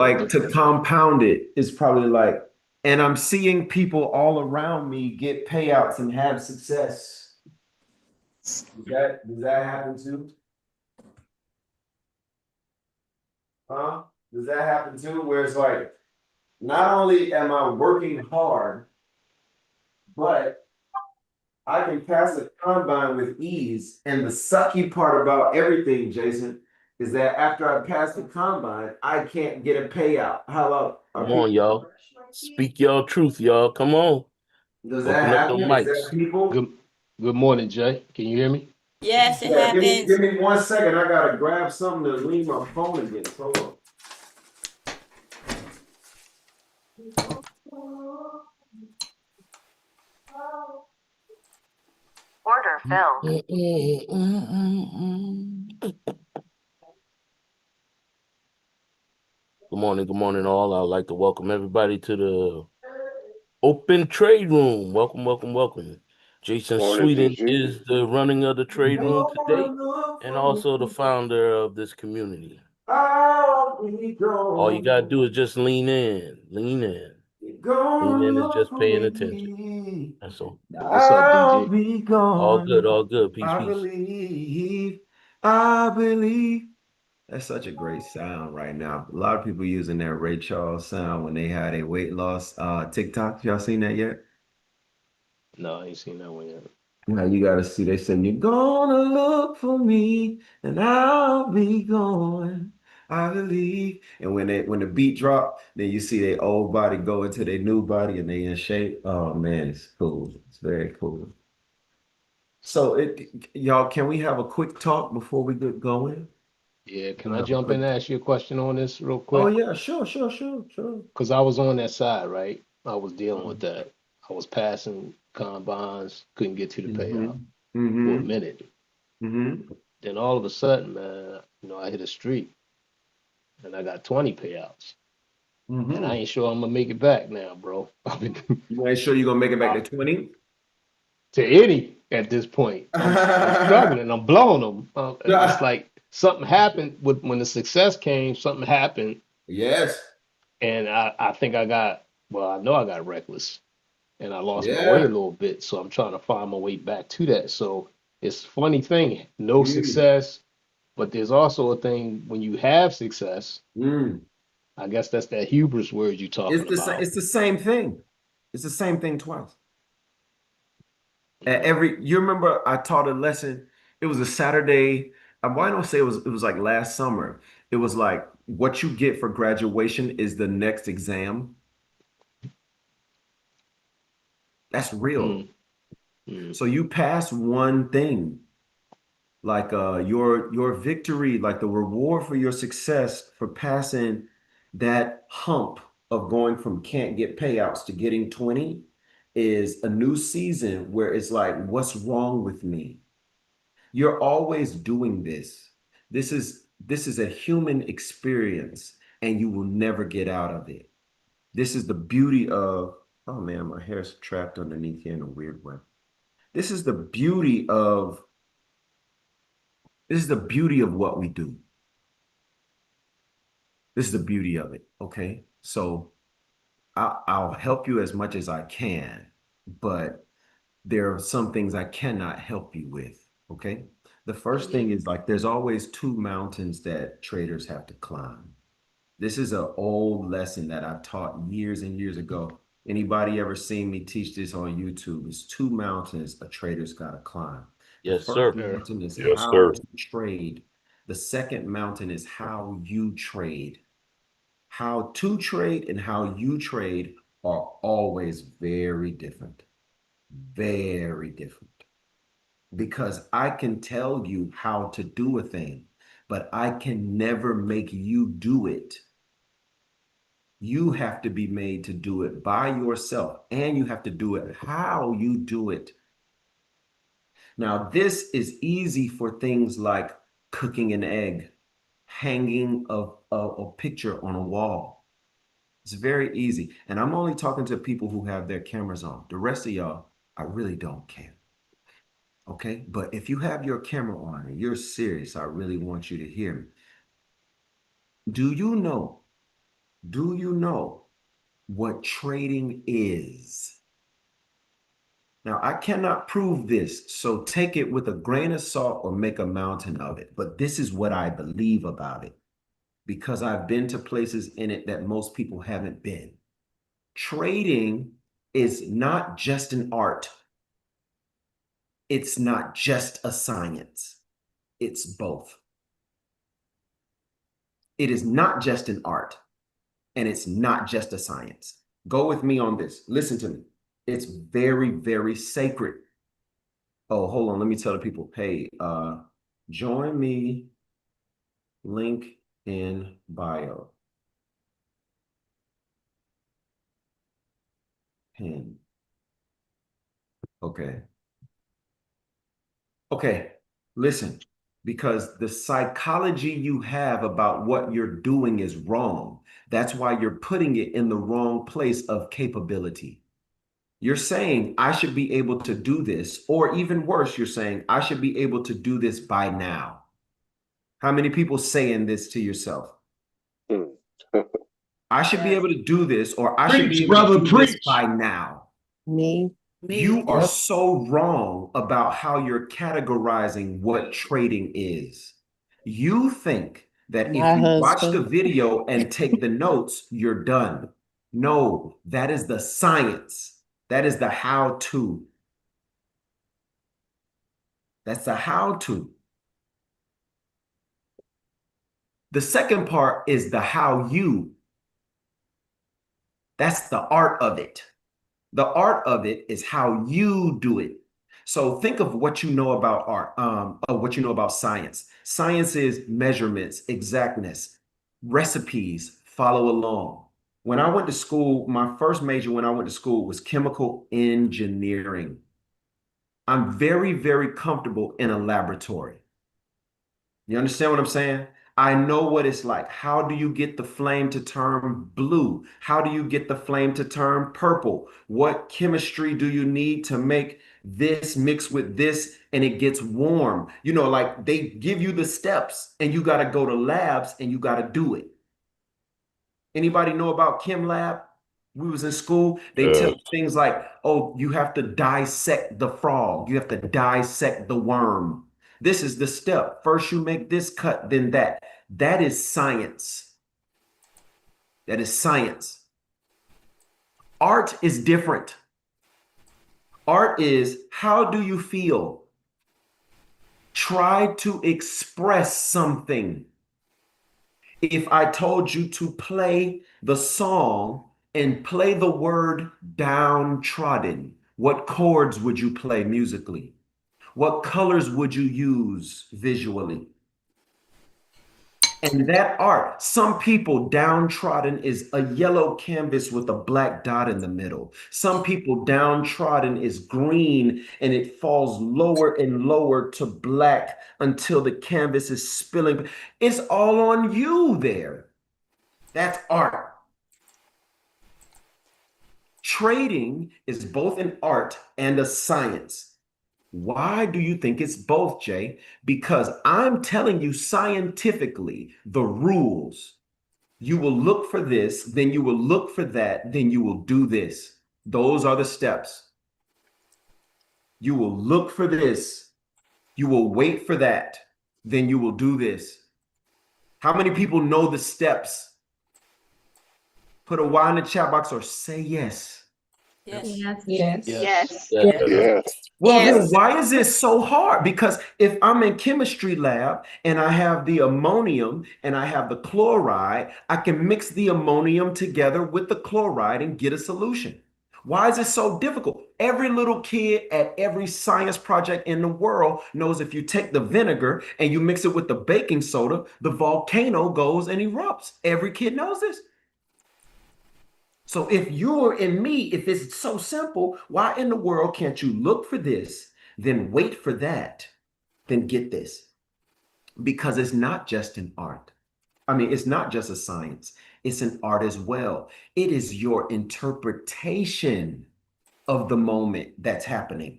like to compound it is probably like, and I'm seeing people all around me get payouts and have success. Does that happen too? Huh? Does that happen too? Where it's like, not only am I working hard, but I can pass a combine with ease. And the sucky part about everything, Jason, is that after I pass the combine, I can't get a payout. How about are Come on, people? y'all. Speak your truth, y'all. Come on. Does that Open up the happen? Is that mics. people? Good good morning, Jay. Can you hear me? Yes, it Yeah, give happens. me 1 second. I gotta grab something to leave my phone again. Hold on. Order filled. Good morning, all. I'd like to welcome everybody to the open trade room. Welcome, welcome, welcome. Jason Morning, Sweeten PG. is the running of the trade room today Gonna look and for me. also the founder of this community. I'll be All you got to gone. do is just lean in, lean in. You're Lean gonna in is look just for paying attention. me. That's all. What's up, I'll DG? be gone. All good. Peace, I peace. believe. I believe. That's such a great sound right now. A lot of people using that Ray Charles sound when they had a weight loss TikTok. Y'all seen that yet? No, I ain't seen that one yet. Now you gotta see, they say, you're gonna look for me and I'll be gone. I believe. And when the beat drop, then you see their old body go into their new body and they in shape. Oh man, it's cool. It's very cool. So y'all, can we have a quick talk before we get going? Yeah, can We'll I have a jump in quick and talk. ask you a question on this real Oh quick? yeah, sure. Because I was on that side, right? I was dealing with that. I was passing combines, couldn't get to the payout Mm-hmm. for a Mm-hmm. minute. Mm-hmm. Then all of a sudden, man, I hit a streak and I got 20 payouts. And I Mm-hmm. ain't sure I'm gonna make it back now, bro. I've been You ain't sure you're gonna make it back I, to 20? to any at this point. I'm struggling. I'm blowing them. It's like something happened with when the success came. Something happened, Yes. and I think I got well. I know I got reckless, and I lost my way a Yeah. little bit. So I'm trying to find my way back to that. So it's a funny thing. No Mm. success, but there's also a thing when you have success. Mm. I guess that's that hubris word you're talking about. It's the same thing. It's the same thing twice. At Mm, you remember I taught a lesson. It was a Saturday. Why don't I say it was like last summer. It was like what you get for graduation is the next exam. That's real. mm, mm, So you pass one thing, like your victory, like the reward for your success for passing that hump of going from can't get payouts to getting 20 is a new season where it's like, what's wrong with me? You're always doing this. This is a human experience and you will never get out of it. This is the beauty of, oh man, my hair's trapped underneath here in a weird way. This is the beauty of this is the beauty of what we do. This is the beauty of it. Okay. So I'll help you as much as I can, but there are some things I cannot help you with. Okay. The first thing Mhm. is like there's always two mountains that traders have to climb. This is an old lesson that I taught years and years ago. Anybody ever seen me teach this on YouTube? It's two mountains a trader's got to climb. The Yes, first sir. sure. mountain is Yes, how sir. to trade. The second mountain is how you trade. How to trade and how you trade are always very different. Very different. Because I can tell you how to do a thing, but I can never make you do it. You have to be made to do it by yourself, and you have to do it how you do it. Now, this is easy for things like cooking an egg, hanging a picture on a wall. It's very easy. And I'm only talking to people who have their cameras on. The rest of y'all, I really don't care. Okay. But if you have your camera on and you're serious, I really want you to hear me. Do you know do you know what trading is? Now, I cannot prove this, so take it with a grain of salt or make a mountain of it. But this is what I believe about it because I've been to places in it that most people haven't been. Trading is not just an art. It's not just a science. It's both. It is not just an art and it's not just a science. Go with me on this. Listen to me. It's very, very sacred. Oh, hold on. Let me tell the people, hey, join me, link in bio. Pin. Okay. Okay. Listen, because the psychology you have about what you're doing is wrong. That's why you're putting it in the wrong place of capability. You're saying, I should be able to do this, or even worse, you're saying, I should be able to do this by now. How many people saying this to yourself? I should be able to do this, or I should be Preach, able to brother, do this by preach. now. Me. You are Yep. so wrong about how you're categorizing what trading is. You think that if My you watch the husband. video and take the notes, you're done. No, that is the science. That is the how to. That's the how to. The second part is the how you. That's the art of it. The art of it is how you do it. So think of what you know about art, of what you know about science. Science is measurements, exactness, recipes, follow along. When I went to school, my first major when I went to school was chemical engineering. I'm very, very comfortable in a laboratory. You understand what I'm saying? I know what it's like. How do you get the flame to turn blue? How do you get the flame to turn purple? What chemistry do you need to make this mix with this and it gets warm? You know, like they give you the steps and you got to go to labs and you got to do it. Anybody know about Chem Lab? We was in school. They tell Yeah. you things like, oh, you have to dissect the frog. You have to dissect the worm. This is the step. First you make this cut, then that. That is science. That is science. Art is different. Art is how do you feel? Try to express something. If I told you to play the song and play the word downtrodden, what chords would you play musically? What colors would you use visually? And that art, some people downtrodden is a yellow canvas with a black dot in the middle. Some people downtrodden is green and it falls lower and lower to black until the canvas is spilling. It's all on you there. That's art. Trading is both an art and a science. Why do you think it's both, Jay? Because I'm telling you scientifically the rules. You will look for this, then you will look for that, then you will do this. Those are the steps. You will look for this, you will wait for that, then you will do this. How many people know the steps? Put a Y in the chat box or say yes. Yes. Yes. Yes. Yes. Yeah. Yes. Well, then Yes. why is it so hard? Because if I'm in chemistry lab and I have the ammonium and I have the chloride, I can mix the ammonium together with the chloride and get a solution. Why is it so difficult? Every little kid at every science project in the world knows if you take the vinegar and you mix it with the baking soda, the volcano goes and erupts. Every kid knows this. So if you're in me, if it's so simple, why in the world can't you look for this, then wait for that, then get this? Because it's not just an art. I mean, it's not just a science, it's an art as well. It is your interpretation of the moment that's happening.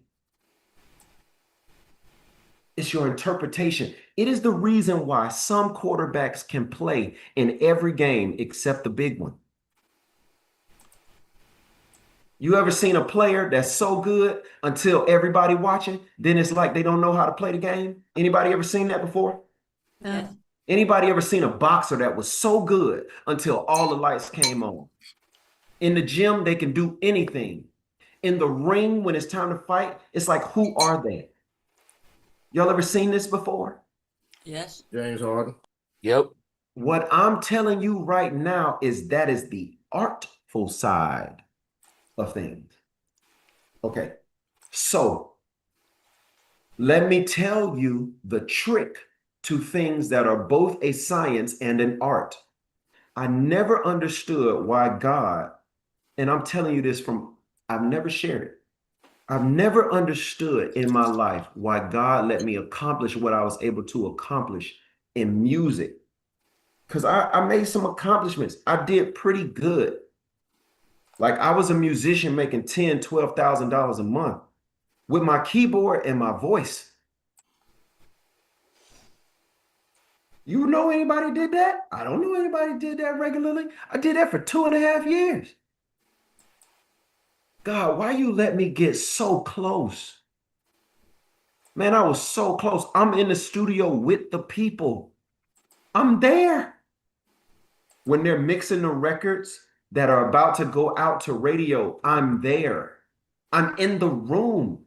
It's your interpretation. It is the reason why some quarterbacks can play in every game except the big one. You ever seen a player that's so good until everybody watching, then it's like they don't know how to play the game? Anybody ever seen that before? Yes. Anybody ever seen a boxer that was so good until all the lights came on? In the gym, they can do anything. In the ring, when it's time to fight, it's like, who are they? Y'all ever seen this before? Yes. James Harden. Yep. What I'm telling you right now is that is the artful side of things. Okay. So let me tell you the trick to things that are both a science and an art. I never understood why God, and I'm telling you this from, I've never shared it. I've never understood in my life why God let me accomplish what I was able to accomplish in music. Because I made some accomplishments. I did pretty good. Like I was a musician making $10,000, $12,000 a month with my keyboard and my voice. You know anybody did that? I don't know anybody did that regularly. I did that for 2.5 years. God, why you let me get so close? Man, I was so close. I'm in the studio with the people. I'm there. When they're mixing the records that are about to go out to radio, I'm there. I'm in the room.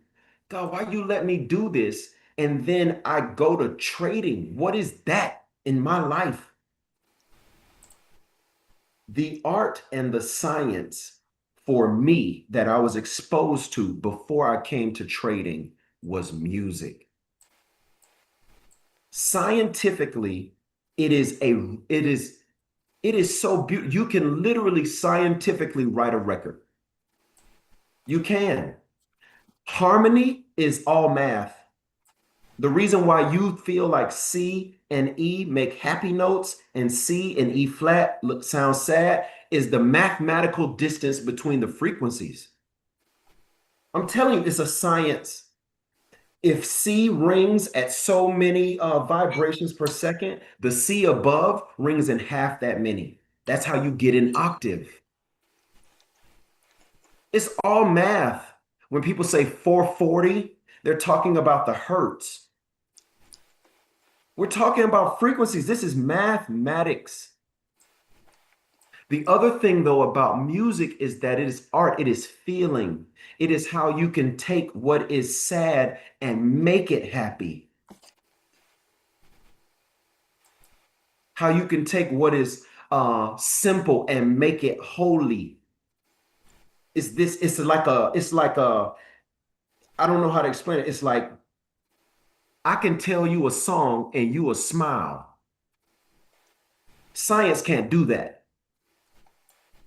God, why you let me do this? And then I go to trading. What is that in my life? The art and the science for me that I was exposed to before I came to trading was music. Scientifically, it is so beautiful. You can literally scientifically write a record. You can. Harmony is all math. The reason why you feel like C and E make happy notes and C and E flat sound sad is the mathematical distance between the frequencies. I'm telling you, it's a science. If C rings at so many vibrations per second, the C above rings in half that many. That's how you get an octave. It's all math. When people say 440, they're talking about the hertz. We're talking about frequencies. This is mathematics. The other thing, though, about music is that it is art. It is feeling. It is how you can take what is sad and make it happy. How you can take what is simple and make it holy. It's like I don't know how to explain it. It's like I can tell you a song and you will smile. Science can't do that.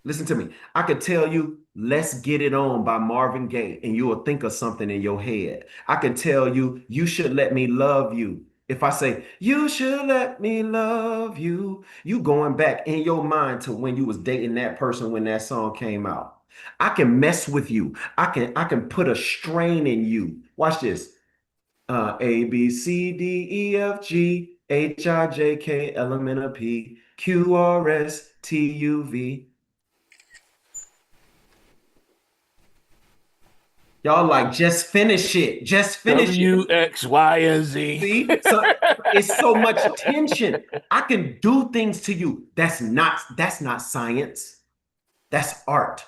Listen to me. I could tell you, Let's Get It On by Marvin Gaye, and you will think of something in your head. I can tell you, You Should Let Me Love You. If I say, You should let me love you, you going back in your mind to when you was dating that person when that song came out. I can mess with you. I can put a strain in you. Watch this. A, B, C, D, E, F, G, H, I, J, K, L, M, N, O, P, Q, R, S, T, U, V. Y'all like, just finish it. Just finish it. W, X, Y, and Z. See? So it's so much tension. I can do things to you. That's not science. That's art.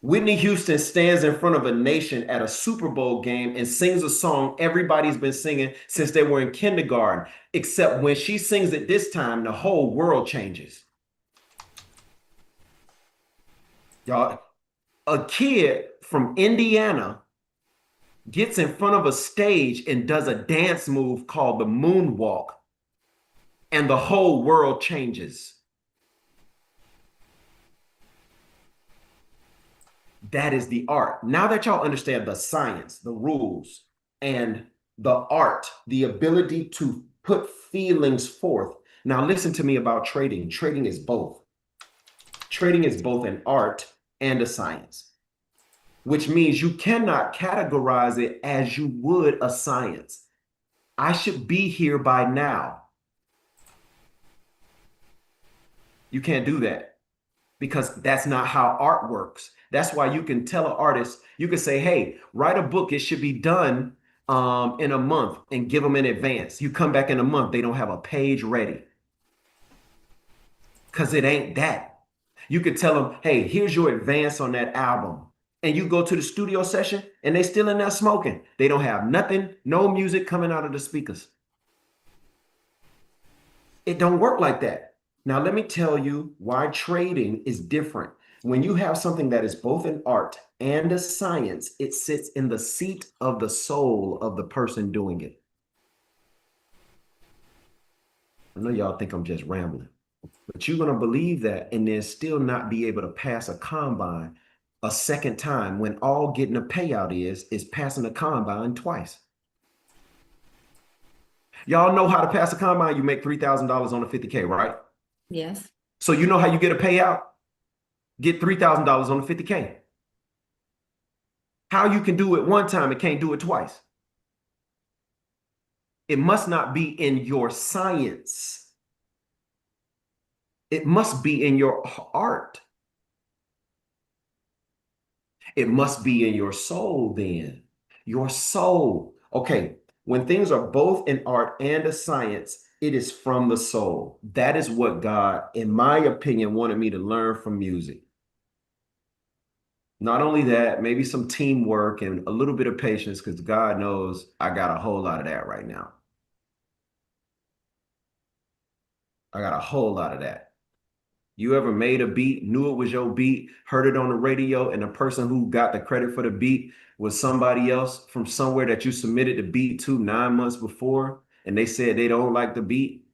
Whitney Houston stands in front of a nation at a Super Bowl game and sings a song everybody's been singing since they were in kindergarten, except when she sings it this time, the whole world changes. Y'all, a kid from Indiana gets in front of a stage and does a dance move called the moonwalk, and the whole world changes. That is the art. Now that y'all understand the science, the rules, and the art, the ability to put feelings forth. Now listen to me about trading. Trading is both. Trading is both an art and a science, which means you cannot categorize it as you would a science. I should be here by now. You can't do that because that's not how art works. That's why you can tell an artist, you can say, hey, write a book. It should be done in a month and give them in advance. You come back in a month, they don't have a page ready because it ain't that. You could tell them, hey, here's your advance on that album. And you go to the studio session and they still in there smoking. They don't have nothing, no music coming out of the speakers. It don't work like that. Now, let me tell you why trading is different. When you have something that is both an art and a science, it sits in the seat of the soul of the person doing it. I know y'all think I'm just rambling, but you're going to believe that and then still not be able to pass a combine a second time when all getting a payout is passing a combine twice. Y'all know how to pass a combine. You make $3,000 on a 50K, right? Yes. So you know how you get a payout? Get $3,000 on the 50K. How you can do it one time and can't do it twice? It must not be in your science. It must be in your art. It must be in your soul then. Your soul. Okay, when things are both an art and a science, it is from the soul. That is what God, in my opinion, wanted me to learn from music. Not only that, maybe some teamwork and a little bit of patience, because God knows I got a whole lot of that right now. I got a whole lot of that. You ever made a beat, knew it was your beat, heard it on the radio, and the person who got the credit for the beat was somebody else from somewhere that you submitted the beat to 9 months before, and they said they don't like the beat?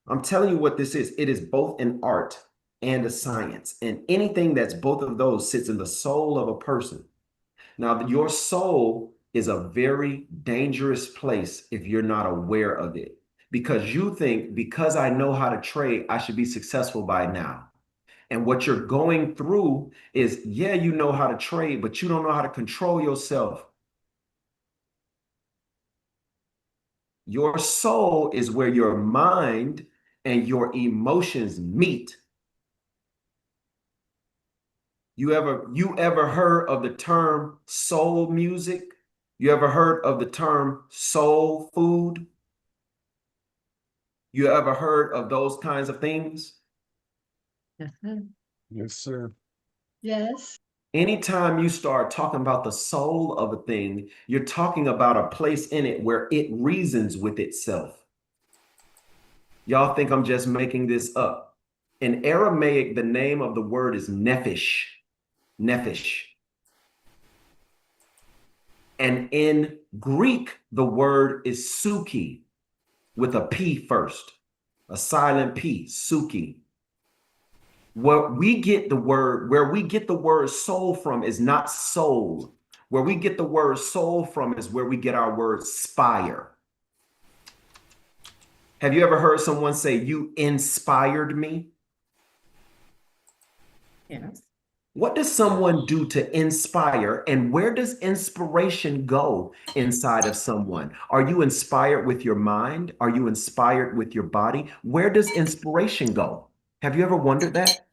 I'm telling you what this is. It is both an art and a science. And anything that's both of those sits in the soul of a person. Now, your soul is a very dangerous place if you're not aware of it, because you think, because I know how to trade, I should be successful by now. And what you're going through is, yeah, you know how to trade, but you don't know how to control yourself. Your soul is where your mind and your emotions meet. You ever heard of the term soul music? You ever heard of the term soul food? You ever heard of those kinds of things? Yes, sir. Yes, sir. Yes. Anytime you start talking about the soul of a thing, you're talking about a place in it where it reasons with itself. Y'all think I'm just making this up. In Aramaic, the name of the word is nephesh. Nephesh. And in Greek, the word is suki with a P first, a silent P, suki. Where we get the word soul from is not soul. Where we get the word soul from is where we get our word spire. Have you ever heard someone say, you inspired me? Yes. What does someone do to inspire, and where does inspiration go inside of someone? Are you inspired with your mind? Are you inspired with your body? Where does inspiration go? Have you ever wondered that?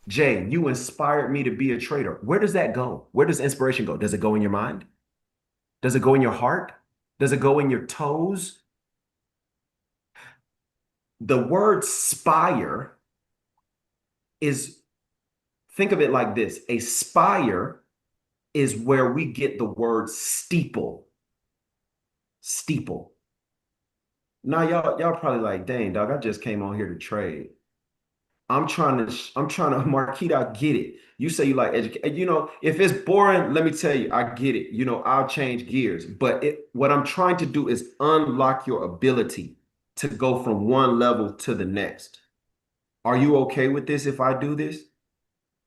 Jay, you inspired me to be a trader. Where does that go? Where does inspiration go? Does it go in your mind? Does it go in your heart? Does it go in your toes? The word spire is, think of it like this. A spire is where we get the word steeple. Steeple. Now y'all probably like, dang, dog, I just came on here to trade. I'm trying to, Marquita, I get it. You say you like educate. You know, if it's boring, let me tell you, I get it. You know, I'll change gears. But what I'm trying to do is unlock your ability to go from one level to the next. Are you okay with this if I do this?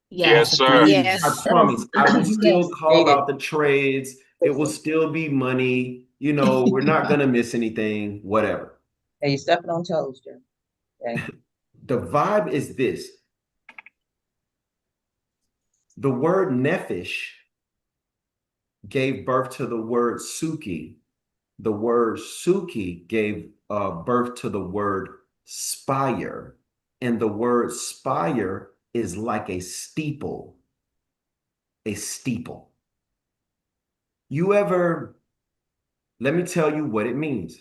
Yes. Yes, sir. Yes. I promise I will still Yes. call out the trades. It will still be money. You know, we're not going to miss anything, whatever. Hey, you stepping on toes, Jim. Okay. The vibe is this. The word nephesh gave birth to the word Suki. The word Suki gave birth to the word spire. And the word spire is like a steeple. A steeple. You ever, let me tell you what it means.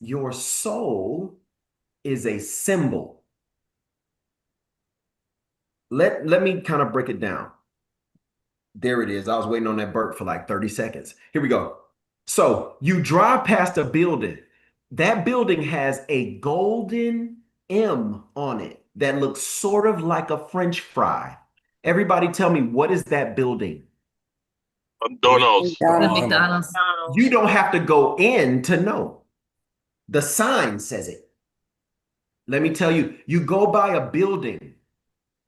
Your soul is a symbol. Let me kind of break it down. There it is. I was waiting on that burp for like 30 seconds. Here we go. So you drive past a building. That building has a golden M on it that looks sort of like a French fry. Everybody tell me, what is that building? McDonald's. The McDonald's. McDonald's. You don't have to go in to know. The sign says it. Let me tell you, you go by a building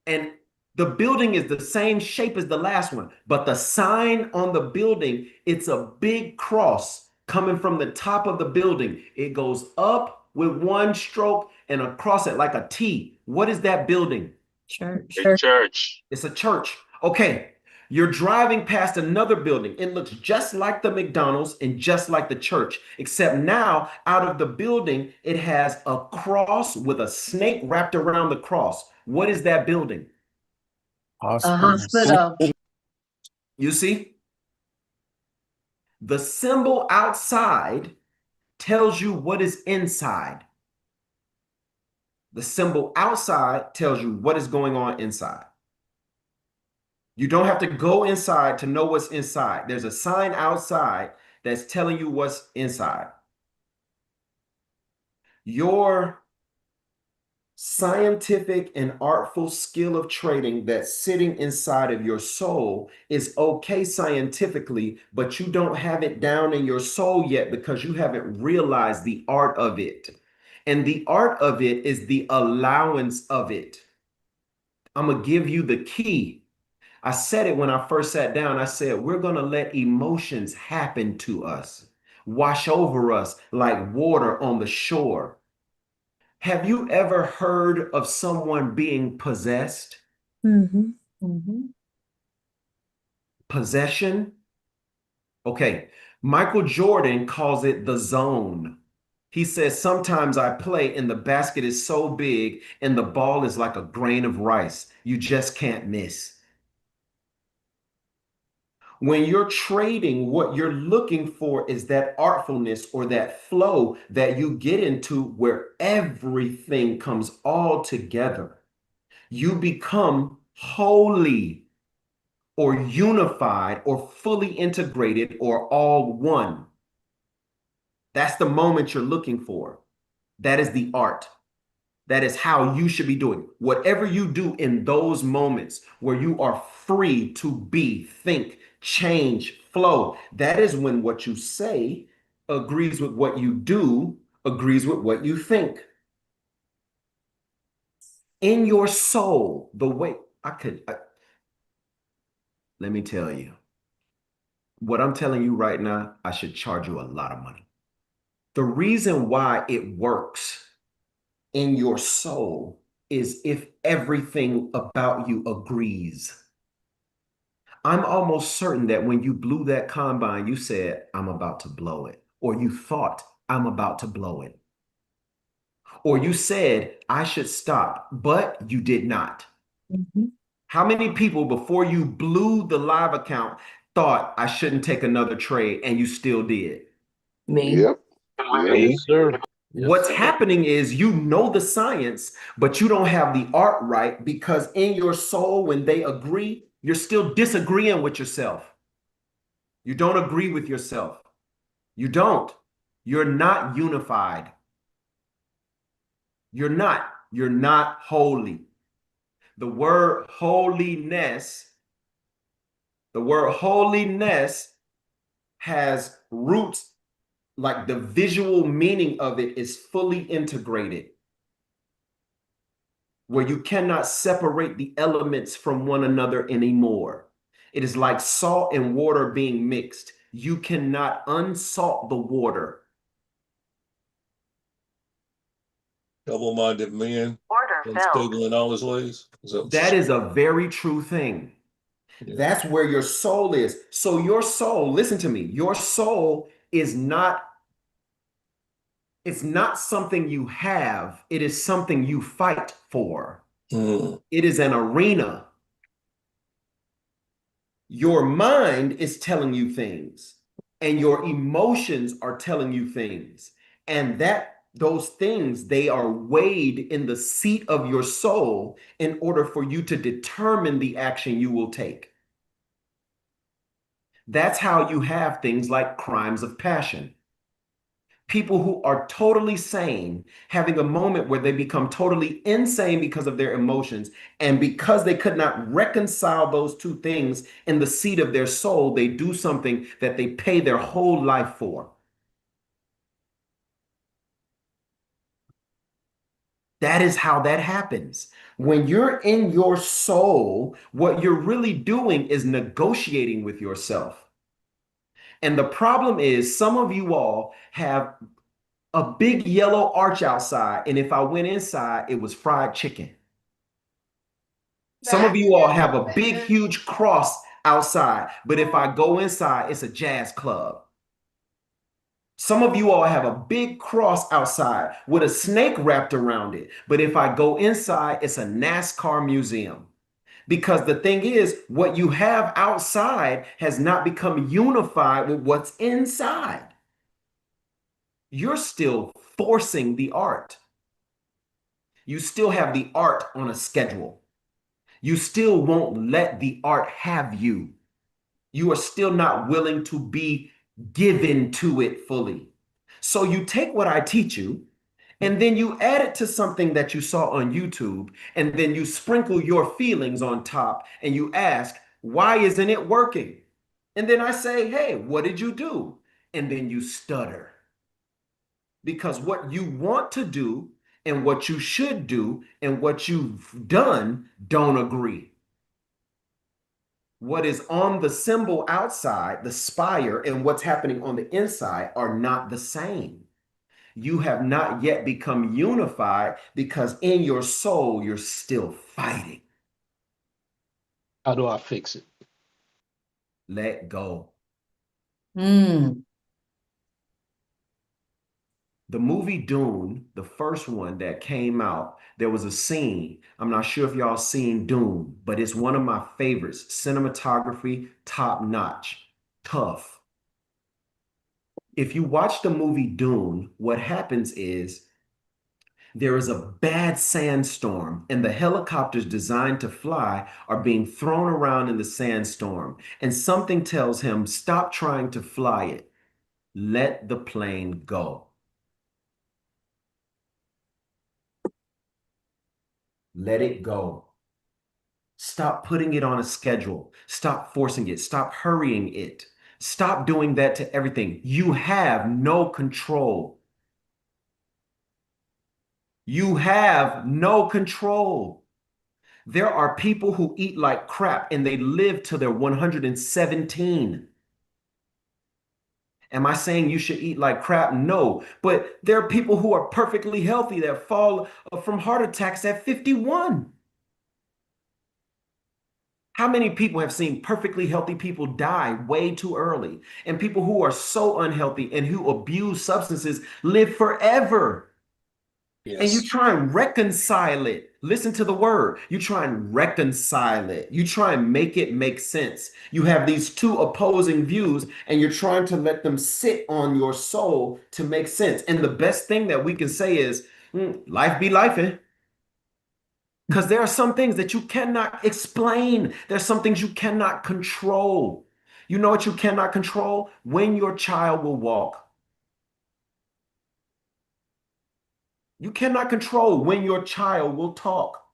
and the building is the same shape as the last one, but the sign on the building, it's a big cross coming from the top of the building. It goes up with one stroke and across it like a T. What is that building? Church. A church. It's a church. Okay. You're driving past another building. It looks just like the McDonald's and just like the church, except now out of the building, it has a cross with a snake wrapped around the cross. What is that building? A Hospital. hospital. You see, the symbol outside tells you what is inside. The symbol outside tells you what is going on inside. You don't have to go inside to know what's inside. There's a sign outside that's telling you what's inside. Your scientific and artful skill of trading that's sitting inside of your soul is okay scientifically, but you don't have it down in your soul yet because you haven't realized the art of it. And the art of it is the allowance of it. I'm going to give you the key. I said it when I first sat down. I said, we're going to let emotions happen to us, wash over us like water on the shore. Have you ever heard of someone being possessed? Mm-hmm. Mm-hmm. Possession? Okay. Michael Jordan calls it the zone. He says, sometimes I play and the basket is so big and the ball is like a grain of rice. You just can't miss. When you're trading, what you're looking for is that artfulness or that flow that you get into where everything comes all together. You become holy or unified or fully integrated or all one. That's the moment you're looking for. That is the art. That is how you should be doing. Whatever you do in those moments where you are free to be, think, change, flow, that is when what you say agrees with what you do, agrees with what you think. In your soul, the way let me tell you, what I'm telling you right now, I should charge you a lot of money. The reason why it works in your soul is if everything about you agrees. I'm almost certain that when you blew that combine, you said, I'm about to blow it. Or you thought, I'm about to blow it. Or you said, I should stop, but you did not. Mm-hmm. How many people before you blew the live account thought I shouldn't take another trade and you still did? Me. Yep. Yes, sir. Yes, What's sir. happening is you know the science, but you don't have the art right because in your soul, when they agree, you're still disagreeing with yourself. You don't agree with yourself. You don't. You're not unified. You're not. You're not holy. The word holiness, the word holiness has roots, like the visual meaning of it is fully integrated, where you cannot separate the elements from one another anymore. It is like salt and water being mixed. You cannot unsalt the water. Double-minded man. Unstable in all his ways. That is a very true thing. That's where your soul is. So your soul, listen to me, your soul is not, it's not something you have, it is something you fight for. Mm. It is an arena. Your mind is telling you things, and your emotions are telling you things. And that those things, they are weighed in the seat of your soul in order for you to determine the action you will take. That's how you have things like crimes of passion. People who are totally sane having a moment where they become totally insane because of their emotions. And because they could not reconcile those two things in the seat of their soul, they do something that they pay their whole life for. That is how that happens. When you're in your soul, what you're really doing is negotiating with yourself. And the problem is, some of you all have a big yellow arch outside, and if I went inside, it was fried chicken. Some of you all have a big, huge cross outside, but if I go inside, it's a jazz club. Some of you all have a big cross outside with a snake wrapped around it, but if I go inside, it's a NASCAR museum. Because the thing is, what you have outside has not become unified with what's inside. You're still forcing the art. You still have the art on a schedule. You still won't let the art have you. You are still not willing to be given to it fully. So you take what I teach you, and then you add it to something that you saw on YouTube, and then you sprinkle your feelings on top, and you ask, why isn't it working? And then I say, hey, what did you do? And then you stutter. Because what you want to do and what you should do and what you've done don't agree. What is on the symbol outside, the spire, and what's happening on the inside are not the same. You have not yet become unified because in your soul, you're still fighting. How do I fix it? Let go. Mm. The movie Dune, the first one that came out, there was a scene. I'm not sure if y'all seen Dune, but it's one of my favorites. Cinematography, top notch, tough. If you watch the movie Dune, what happens is there is a bad sandstorm, and the helicopters designed to fly are being thrown around in the sandstorm. And something tells him, stop trying to fly it. Let the plane go. Let it go. Stop putting it on a schedule. Stop forcing it. Stop hurrying it. Stop doing that to everything. You have no control. You have no control. There are people who eat like crap and they live till they're 117. Am I saying you should eat like crap? No. But there are people who are perfectly healthy that fall from heart attacks at 51. How many people have seen perfectly healthy people die way too early? And people who are so unhealthy and who abuse substances live forever. And you Yes. try and reconcile it. Listen to the word. You try and reconcile it. You try and make it make sense. You have these two opposing views, and you're trying to let them sit on your soul to make sense. And the best thing that we can say is, life be lifing. Because there are some things that you cannot explain. There's some things you cannot control. You know what you cannot control? When your child will walk. You cannot control when your child will talk.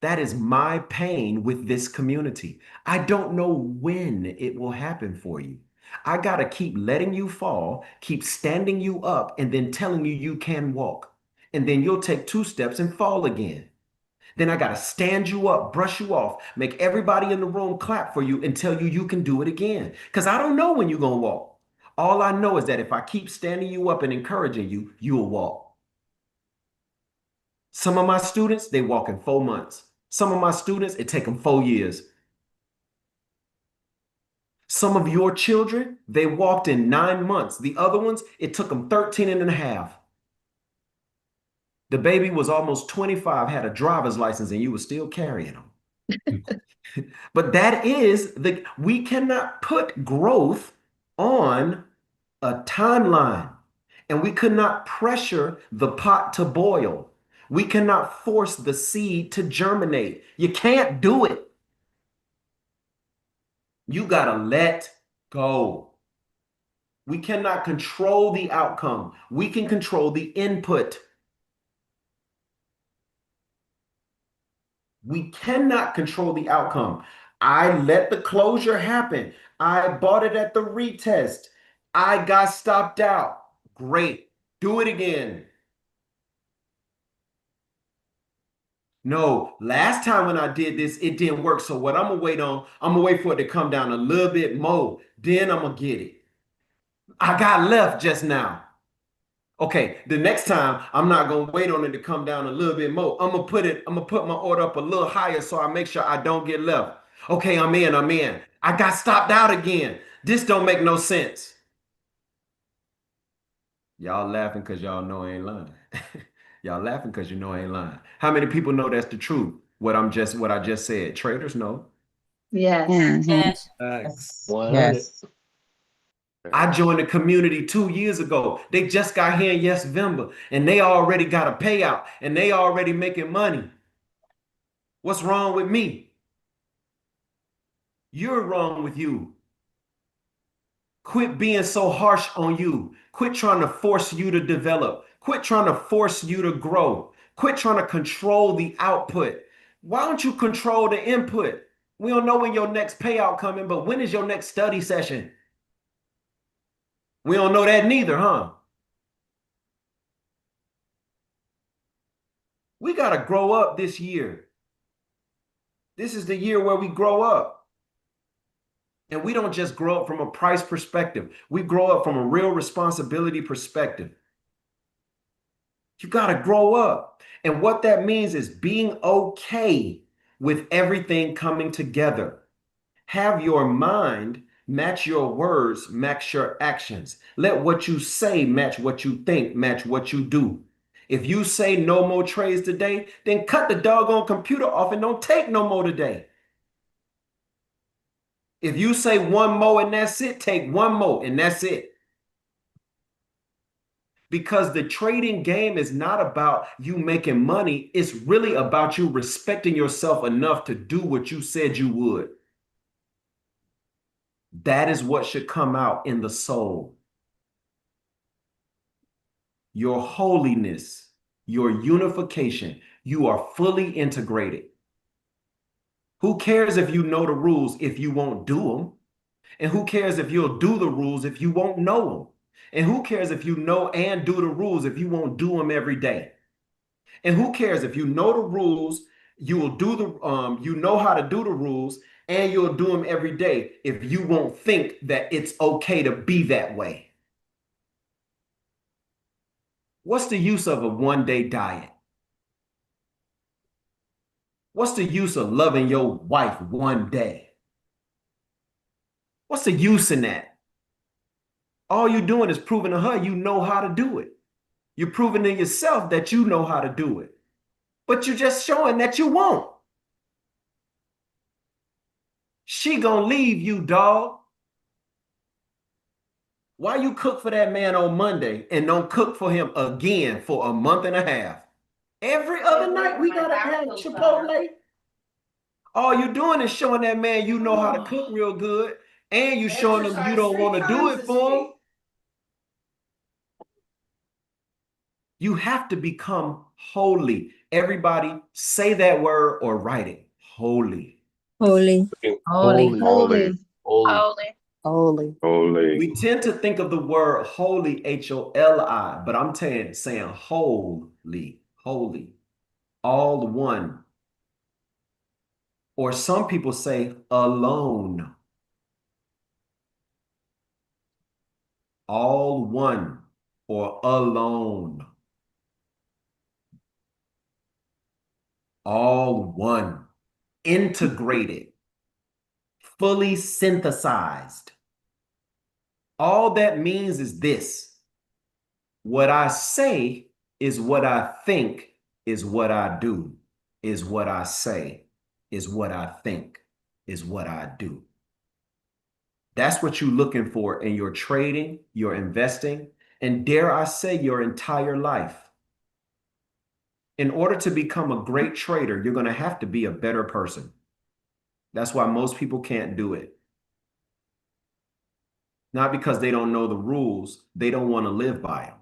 That is my pain with this community. I don't know when it will happen for you. I got to keep letting you fall, keep standing you up, and then telling you you can walk. And then you'll take two steps and fall again. Then I got to stand you up, brush you off, make everybody in the room clap for you and tell you you can do it again. Because I don't know when you're going to walk. All I know is that if I keep standing you up and encouraging you, you'll walk. Some of my students, they walk in 4 months. Some of my students, it take them 4 years. Some of your children, they walked in 9 months. The other ones, it took them 13 and a half. The baby was almost 25, had a driver's license, and you were still carrying them. But we cannot put growth on a timeline, and we could not pressure the pot to boil. We cannot force the seed to germinate. You can't do it. You got to let go. We cannot control the outcome. We can control the input. We cannot control the outcome. I let the closure happen. I bought it at the retest. I got stopped out. Great. Do it again. No, last time when I did this, it didn't work. So what I'm gonna wait for it to come down a little bit more. Then I'm gonna get it. I got left just now. Okay, the next time I'm not gonna wait on it to come down a little bit more. I'm gonna put my order up a little higher so I make sure I don't get left. Okay, I'm in. I got stopped out again. This don't make no sense. Y'all laughing because y'all know I ain't lying. Y'all laughing because you know I ain't lying. How many people know that's the truth? What I just said. Traders know. Yes. Yes. Yes. 100. Yes. I joined the community 2 years ago. They just got here in Yes Vember, and they already got a payout, and they already making money. What's wrong with me? You're wrong with you. Quit being so harsh on you. Quit trying to force you to develop. Quit trying to force you to grow. Quit trying to control the output. Why don't you control the input? We don't know when your next payout coming, but when is your next study session? We don't know that neither, huh? We got to grow up this year. This is the year where we grow up. And we don't just grow up from a price perspective. We grow up from a real responsibility perspective. You got to grow up. And what that means is being okay with everything coming together. Have your mind match your words, match your actions. Let what you say match what you think, match what you do. If you say no more trades today, then cut the doggone computer off and don't take no more today. If you say one more and that's it, take one more and that's it. Because the trading game is not about you making money. It's really about you respecting yourself enough to do what you said you would. That is what should come out in the soul. Your holiness, your unification, you are fully integrated. Who cares if you know the rules if you won't do them? And who cares if you'll do the rules if you won't know them? And who cares if you know and do the rules if you won't do them every day? And who cares if you know the rules, you will do you know how to do the rules and you'll do them every day if you won't think that it's okay to be that way? What's the use of a one-day diet? What's the use of loving your wife one day? What's the use in that? All you're doing is proving to her you know how to do it. You're proving to yourself that you know how to do it. But you're just showing that you won't. She gonna leave you, dog. Why you cook for that man on Monday and don't cook for him again for a month and a half? Every other night we gotta have Chipotle. All you doing is showing that man you know how to cook real good, and you showing him you don't want to do it for him. You have to become holy. Everybody say that word or write it. Holy. Holy. Holy. Holy. Holy. Holy. We tend to think of the word holy, Holi, but I'm saying holy, holy, all one. Or some people say alone, all one, or alone. all one, integrated, fully synthesized. All that means is this: what I say is what I think, is what I do, is what I say, is what I think, is what I do. That's what you're looking for in your trading, your investing, and dare I say, your entire life. In order to become a great trader, you're going to have to be a better person. That's why most people can't do it. Not because they don't know the rules, they don't want to live by them.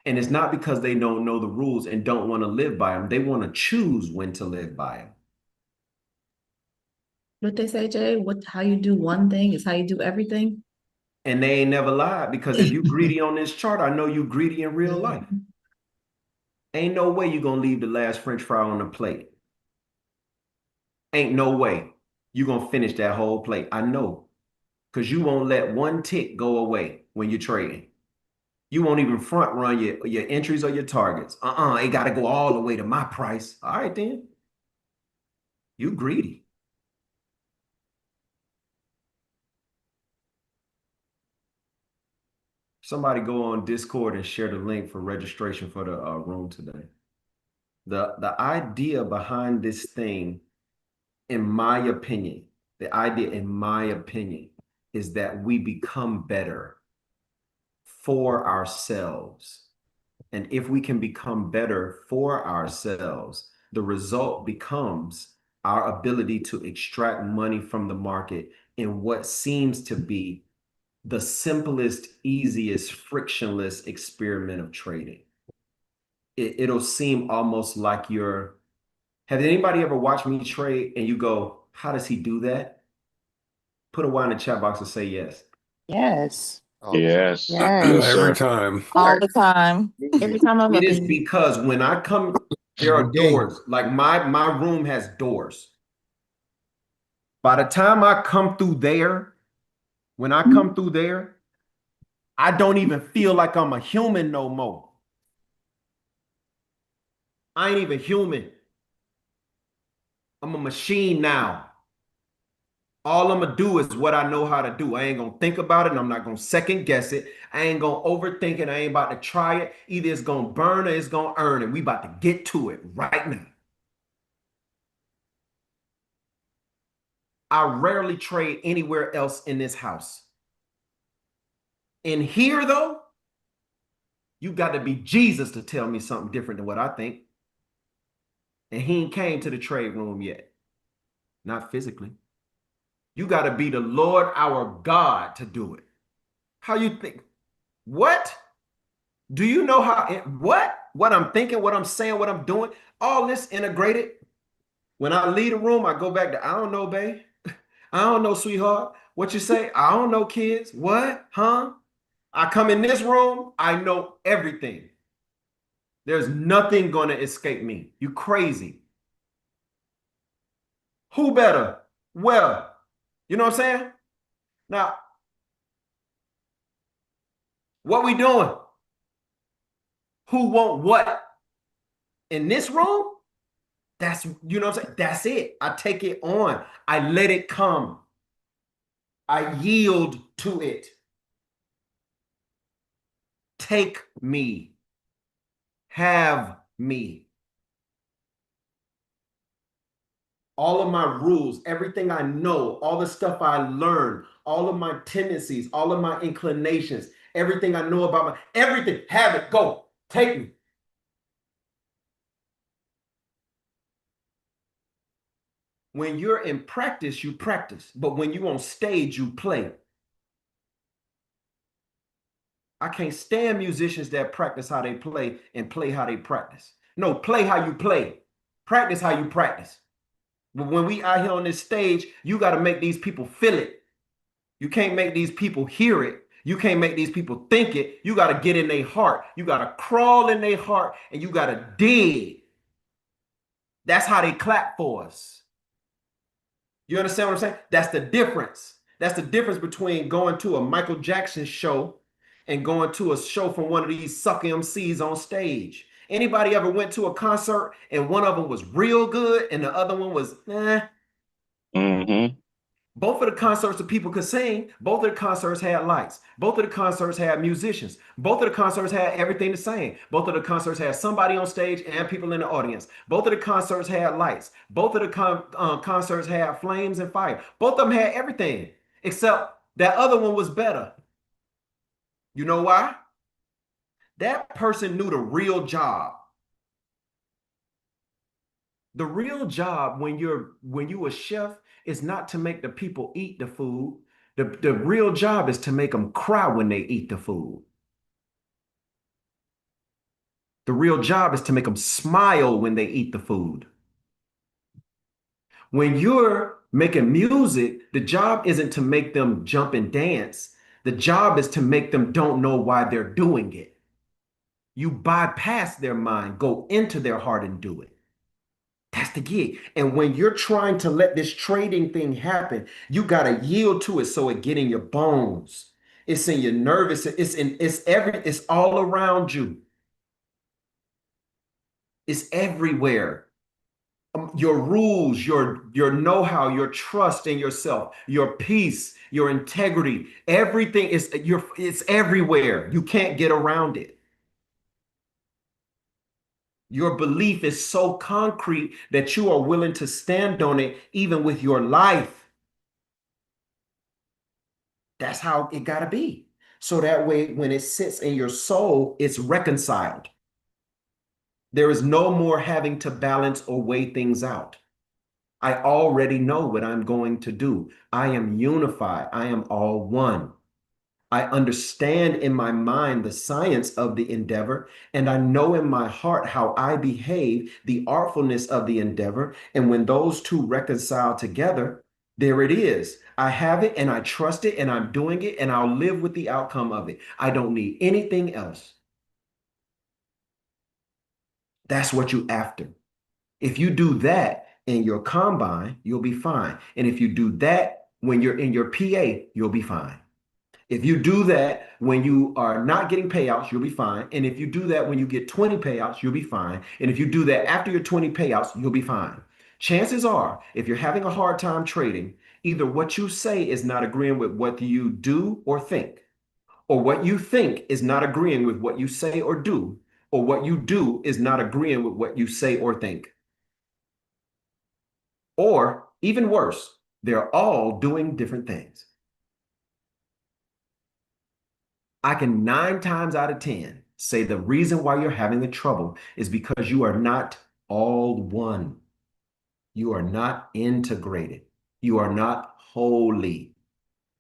And it's not because they don't know the rules and don't want to live by them. They want to choose when to live by them. What they say, Jay, how you do one thing is how you do everything. And they ain't never lied, because if you greedy on this chart, I know you greedy in real life. Ain't no way you're going to leave the last French fry on the plate. Ain't no way you're going to finish that whole plate. I know, because you won't let one tick go away when you're trading. You won't even front run your entries or your targets. It got to go all the way to my price. All right, then. You greedy. Somebody go on Discord and share the link for registration for the room today. The idea behind this thing, in my opinion, is that we become better for ourselves. And if we can become better for ourselves, the result becomes our ability to extract money from the market in what seems to be the simplest, easiest, frictionless experiment of trading. It'll seem almost like have anybody ever watched me trade and you go, how does he do that? Put a Y in the chat box and say yes. Yes. Yes. Yes. Yes, Every sir. time. All the time. Every time I It look is at you. because when I come, there Every are day. doors. Like my room has doors. By the time I come through there, when I come through there, I don't even feel like I'm a human no more. I ain't even human. I'm a machine now. All I'm gonna do is what I know how to do. I ain't gonna think about it, and I'm not gonna second guess it. I ain't gonna overthink it. I ain't about to try it. Either it's gonna burn or it's gonna earn, and we about to get to it right now. I rarely trade anywhere else in this house. In here, though, you got to be Jesus to tell me something different than what I think. And he ain't came to the trade room yet. Not physically. You got to be the Lord our God to do it. How you think? What? Do you know what I'm thinking, what I'm saying, what I'm doing? All this integrated. When I leave the room, I go back to, I don't know, babe. I don't know, sweetheart. What you say? I don't know, kids. What? Huh? I come in this room, I know everything. There's nothing going to escape me. You crazy. Who better? Well, you know what I'm saying? Now, what we doing? Who want what? In this room? That's, you know what I'm saying? That's it. I take it on. I let it come. I yield to it. Take me. Have me. All of my rules, everything I know, all the stuff I learned, all of my tendencies, all of my inclinations, everything I know about everything, have it, go, take me. When you're in practice, you practice. But when you're on stage, you play. I can't stand musicians that practice how they play and play how they practice. No, play how you play. Practice how you practice. But when we out here on this stage, you got to make these people feel it. You can't make these people hear it. You can't make these people think it. You got to get in their heart. You got to crawl in their heart and you got to dig. That's how they clap for us. You understand what I'm saying? That's the difference. That's the difference between going to a Michael Jackson show and going to a show from one of these sucker MCs on stage? Anybody ever went to a concert and one of them was real good and the other one was eh? Mm-hmm. Both of the concerts the people could sing. Both of the concerts had lights. Both of the concerts had musicians. Both of the concerts had everything to sing. Both of the concerts had somebody on stage and people in the audience. Both of the concerts had lights. Both of the concerts had flames and fire. Both of them had everything, except that other one was better. You know why? That person knew the real job. The real job when you a chef is not to make the people eat the food. The real job is to make them cry when they eat the food. The real job is to make them smile when they eat the food. When you're making music, the job isn't to make them jump and dance. The job is to make them don't know why they're doing it. You bypass their mind, go into their heart and do it. That's the gig. And when you're trying to let this trading thing happen, you gotta yield to it so it get in your bones. It's in your nervous, it's all around you. It's everywhere. Your rules, your know-how, your trust in yourself, your peace, your integrity, everything it's everywhere. You can't get around it. Your belief is so concrete that you are willing to stand on it even with your life. That's how it got to be. So that way, when it sits in your soul, it's reconciled. There is no more having to balance or weigh things out. I already know what I'm going to do. I am unified. I am all one. I understand in my mind the science of the endeavor, and I know in my heart how I behave, the artfulness of the endeavor. And when those two reconcile together, there it is. I have it and I trust it and I'm doing it and I'll live with the outcome of it. I don't need anything else. That's what you after. If you do that in your combine, you'll be fine. And if you do that when you're in your PA, you'll be fine. If you do that when you are not getting payouts, you'll be fine. And if you do that when you get 20 payouts, you'll be fine. And if you do that after your 20 payouts, you'll be fine. Chances are, if you're having a hard time trading, either what you say is not agreeing with what you do or think, or what you think is not agreeing with what you say or do, or what you do is not agreeing with what you say or think. Or even worse, they're all doing different things. I can 9 times out of 10 say the reason why you're having the trouble is because you are not all one. You are not integrated. You are not holy.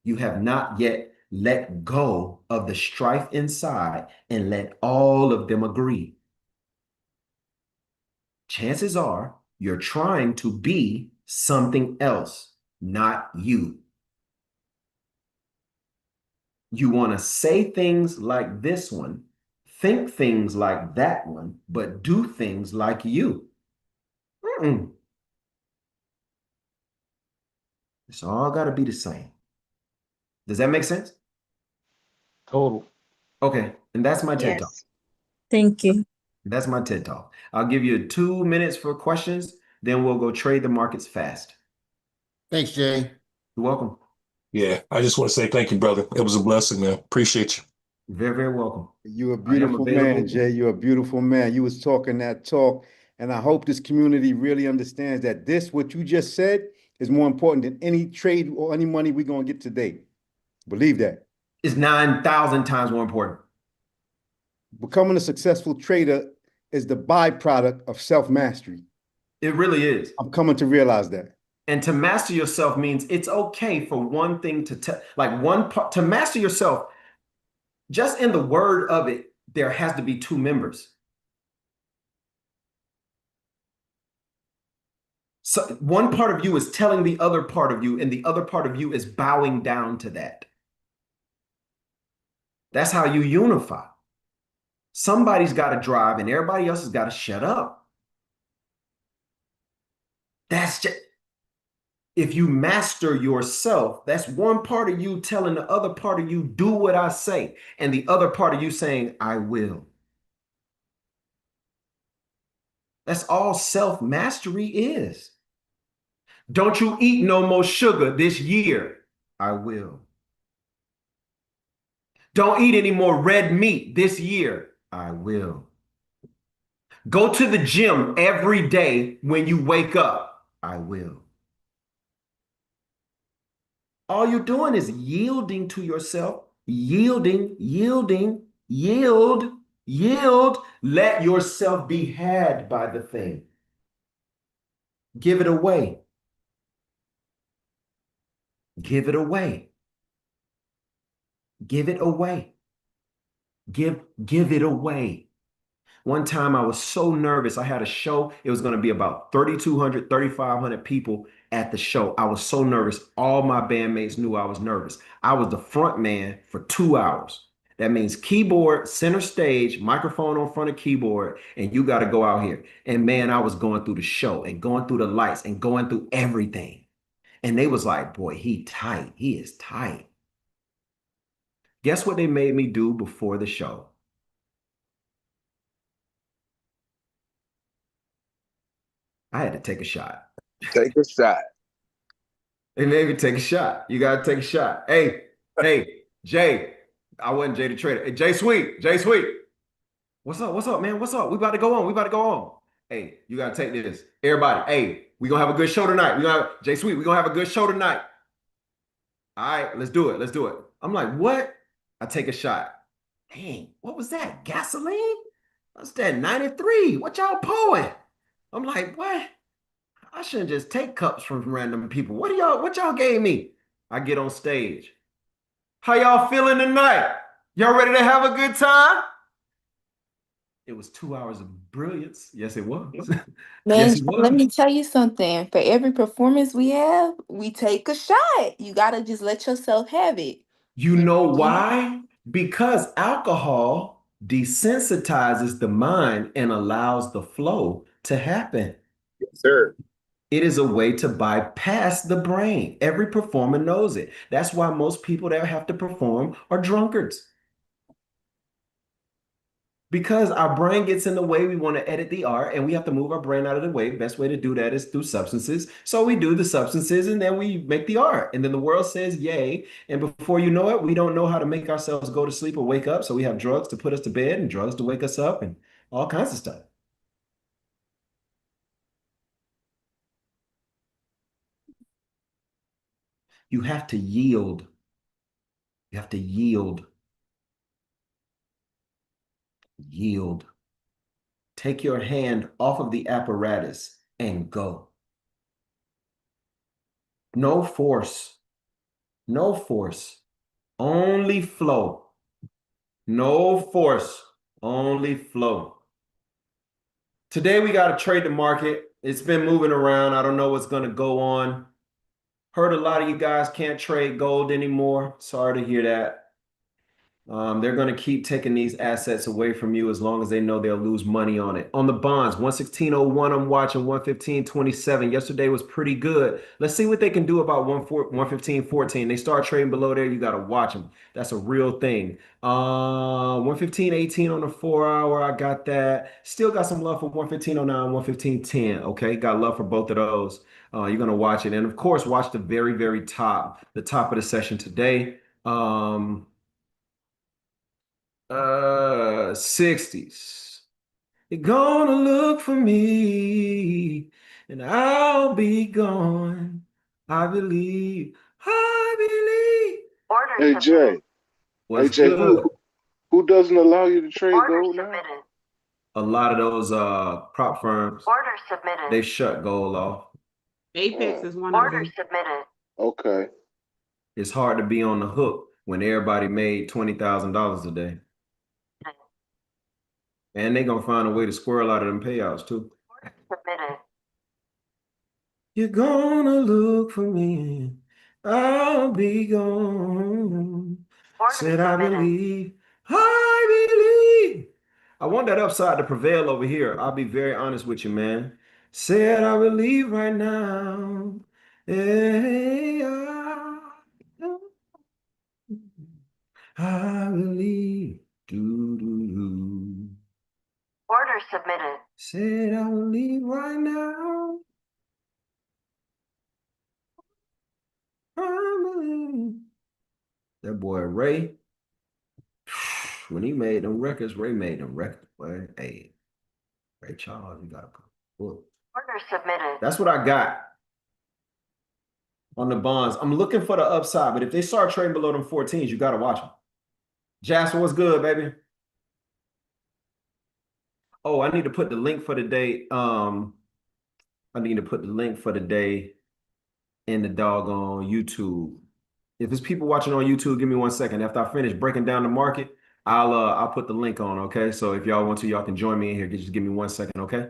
You have not yet let go of the strife inside and let all of them agree. Chances are you're trying to be something else, not you. You want to say things like this one, think things like that one, but do things like you. Mm-mm. It's all got to be the same. Does that make sense? Total. Okay. And that's my TED Talk. Yes. Thank you. That's my TED Talk. I'll give you 2 minutes for questions. Then we'll go trade the markets fast. Thanks, Jay. You're welcome. Yeah, I just want to say thank you, brother. It was a blessing, man. Appreciate you. Very, very welcome. You're a I am beautiful man, available. Jay. You're a beautiful man. You was talking that talk, and I hope this community really understands that this, what you just said, is more important than any trade or any money we're going to get today. Believe that. It's 9,000 times more important. Becoming a successful trader is the byproduct of self-mastery. It really is. I'm coming to realize that. And to master yourself means it's okay for one thing to like one part to master yourself. Just in the word of it, there has to be 2 members. So one part of you is telling the other part of you, and the other part of you is bowing down to that. That's how you unify. Somebody's got to drive, and everybody else has got to shut up. That's just If you master yourself, that's one part of you telling the other part of you, do what I say, and the other part of you saying, I will. That's all self-mastery is. Don't you eat no more sugar this year. I will. Don't eat any more red meat this year. I will. Go to the gym every day when you wake up. I will. All you're doing is yielding to yourself, yielding, yielding, yield, yield. Let yourself be had by the thing. Give it away. Give it away. Give it away. Give it away. One time I was so nervous. I had a show. It was going to be about 3,200, 3,500 people at the show. I was so nervous. All my bandmates knew I was nervous. I was the front man for 2 hours. That means keyboard, center stage, microphone on front of keyboard, and you got to go out here. And man, I was going through the show and going through the lights and going through everything. And they was like, boy, he tight. He is tight. Guess what they made me do before the show? I had to take a shot. Take a shot. They made me take a shot. You gotta take a shot. Hey, Jay. I wasn't Jay the Trader. Hey, Jay Sweet. Jay Sweet. What's up? What's up, man? What's up? We about to go on. We about to go on. Hey, you gotta take this. Everybody, hey, we gonna have a good show tonight. We gonna have Jay Sweet, we gonna have a good show tonight. All right, let's do it. Let's do it. I'm like, what? I take a shot. Dang, what was that? Gasoline? What's that? 93. What y'all pouring? I'm like, what? I shouldn't just take cups from random people. What y'all gave me? I get on stage. How y'all feeling tonight? Y'all ready to have a good time? It was 2 hours of brilliance. Yes, it was. Man, Yes, it let was. me tell you something. For every performance we have, we take a shot. You gotta just let yourself have it. You know why? Because alcohol desensitizes the mind and allows the flow to happen. Yes, sir. It is a way to bypass the brain. Every performer knows it. That's why most people that have to perform are drunkards. Because our brain gets in the way, we want to edit the art and we have to move our brain out of the way. Best way to do that is through substances. So we do the substances and then we make the art. And then the world says, yay. And before you know it, we don't know how to make ourselves go to sleep or wake up. So we have drugs to put us to bed and drugs to wake us up and all kinds of stuff. You have to yield. You have to yield. Yield. Take your hand off of the apparatus and go. No force. No force. Only flow. No force. Only flow. Today we got to trade the market. It's been moving around. I don't know what's going to go on. Heard a lot of you guys can't trade gold anymore. Sorry to hear that. They're going to keep taking these assets away from you as long as they know they'll lose money on it. On the bonds, 116.01, I'm watching 115.27. Yesterday was pretty good. Let's see what they can do about 115.14. They start trading below there, you got to watch them. That's a real thing. 115.18 on the 4 hour, I got that. Still got some love for 115.09, 115.10. Okay, got love for both of those. You're going to watch it. And of course, watch the very, very top, the top of the session today. 60s. You're gonna look for me and I'll be gone. I believe. I believe. Hey Jay. Hey What's Jay, good? who doesn't allow you to trade gold now? A lot of those prop firms, they shut gold off. Apex is one of them. Okay. It's hard to be on the hook when everybody made $20,000 a day. And they're gonna find a way to squirrel out of them payouts too. You're gonna look for me. I'll be gone. Said I believe. I believe. I want that upside to prevail over here. I'll be very honest with you, man. Said I believe right now. Hey, I believe. Do, do, do. Order submitted. Said I will leave right now. I believe. That boy Ray, when he made them records, Ray made them records. Boy, hey, Ray Charles, you gotta put book. Order submitted. That's what I got on the bonds. I'm looking for the upside, but if they start trading below them 14s, you gotta watch them. Jasper, what's good, baby? Oh, I need to put the link for the day. I need to put the link for the day in the doggone YouTube. If it's people watching on YouTube, give me 1 second. After I finish breaking down the market, I'll put the link on, okay? So if y'all want to, y'all can join me in here. Just give me 1 second, okay?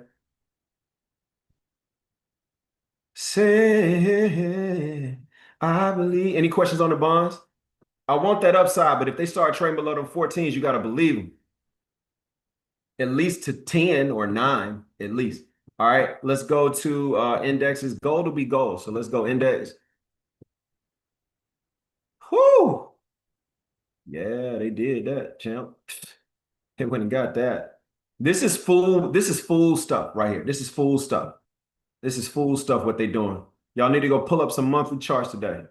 Say, I believe. Any questions on the bonds? I want that upside, but if they start trading below them 14s, you got to believe them. At least to 10 or 9, at least. All right, let's go to indexes. Gold will be gold. So let's go index. Whoo! Yeah, they did that, champ. They went and got that. This is fool stuff right here. This is fool stuff. This is fool stuff what they doing. Y'all need to go pull up some monthly charts today.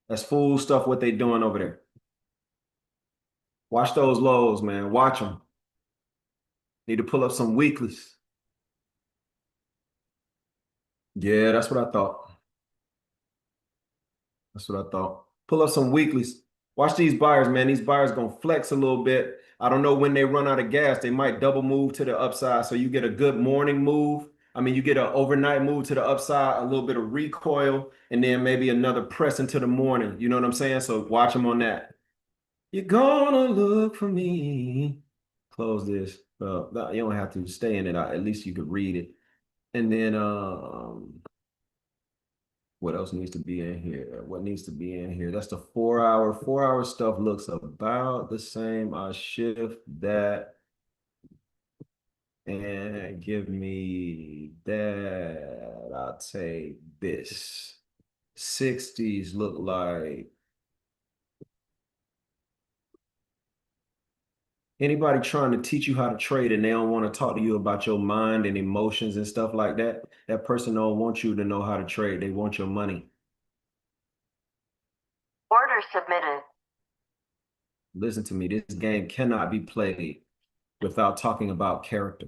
That's fool stuff what they doing over there. Watch those lows, man. Watch them. Need to pull up some weeklies. Yeah, that's what I thought. That's what I thought. Pull up some weeklies. Watch these buyers, man. These buyers gonna flex a little bit. I don't know when they run out of gas. They might double move to the upside. So you get a good morning move. I mean, you get an overnight move to the upside, a little bit of recoil, and then maybe another press into the morning. You know what I'm saying? So watch them on that. You're gonna look for me. Close this. No, you don't have to stay in it. At least you could read it. And then what else needs to be in here? What needs to be in here? That's the 4 hour. 4 hour stuff looks about the same. I'll shift that and give me that. I'll take this. 60s look like anybody trying to teach you how to trade and they don't want to talk to you about your mind and emotions and stuff like that. That person don't want you to know how to trade. They want your money. Order submitted. Listen to me. This game cannot be played without talking about character.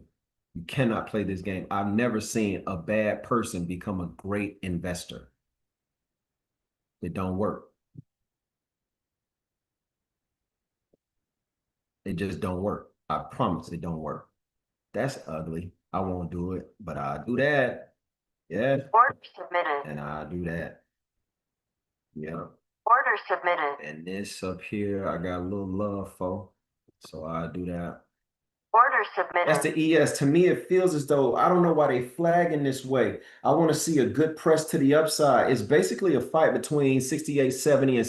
You cannot play this game. I've never seen a bad person become a great investor. It don't work. It just don't work. I promise it don't work. That's ugly. I won't do it, but I'll do that. Yeah. Order submitted. And I'll do that. Yeah. Order submitted. And this up here, I got a little love for. So I'll do that. Order submitted. That's the ES. To me, it feels as though, I don't know why they flagging this way. I want to see a good press to the upside. It's basically a fight between 68.70 and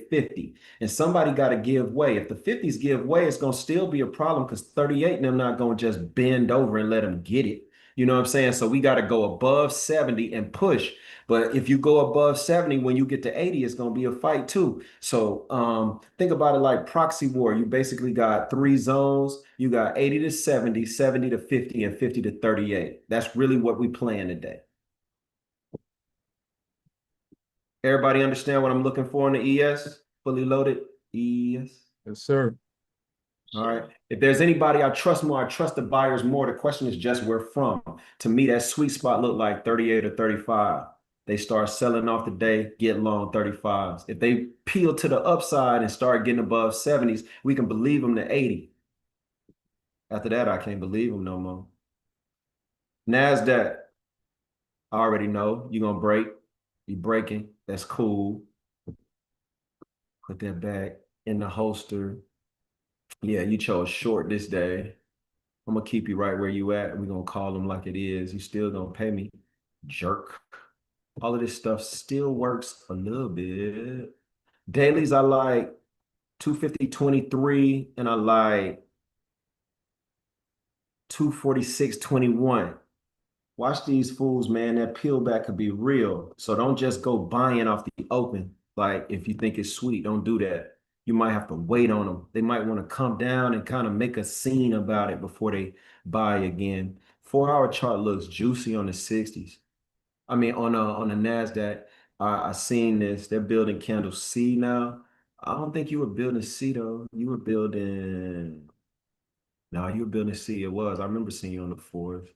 68.50. And somebody got to give way. If the 50s give way, it's going to still be a problem because 38 and them not going to just bend over and let them get it. You know what I'm saying? So we got to go above 70 and push. But if you go above 70, when you get to 80, it's going to be a fight too. So think about it like proxy war. You basically got 3 zones. You got 80 to 70, 70 to 50, and 50 to 38. That's really what we playing today. Everybody understand what I'm looking for in the ES? Fully loaded ES? Yes, sir. All right. If there's anybody I trust more, I trust the buyers more. The question is just where from. To me, that sweet spot looked like 38 or 35. They start selling off the day, get long 35s. If they peel to the upside and start getting above 70s, we can believe them to 80. After that, I can't believe them no more. NASDAQ, I already know you're going to break. You're breaking. That's cool. Put that back in the holster. Yeah, you chose short this day. I'm going to keep you right where you at. We're going to call them like it is. You still going to pay me, jerk. All of this stuff still works a little bit. Dailies, I like 250.23, and I like 246.21. Watch these fools, man. That peel back could be real. So don't just go buying off the open. Like if you think it's sweet, don't do that. You might have to wait on them. They might want to come down and kind of make a scene about it before they buy again. 4 hour chart looks juicy on the 60s. I mean, on the NASDAQ, I seen this. They're building candle C now. I don't think you were building C though. You were building, no, you were building C. It was. I remember seeing you on the fourth.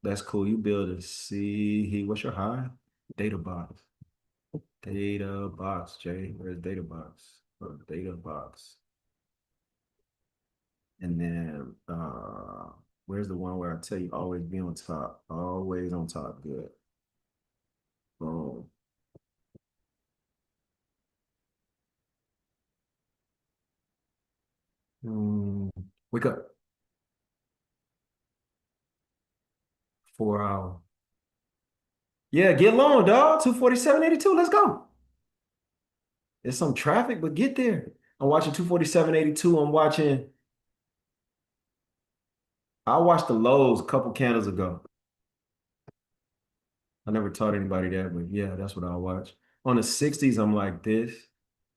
That's cool. You building C. What's your high? Data box. Data box, Jay. Where's data box? Data box. And then where's the one where I tell you always be on top? Always on top. Good. Boom. Wake up. 4 hour. Yeah, get long, dog. 247.82. Let's go. There's some traffic, but get there. I'm watching 247.82. I watched the lows a couple candles ago. I never taught anybody that, but yeah, that's what I watch. On the 60s, I'm like this.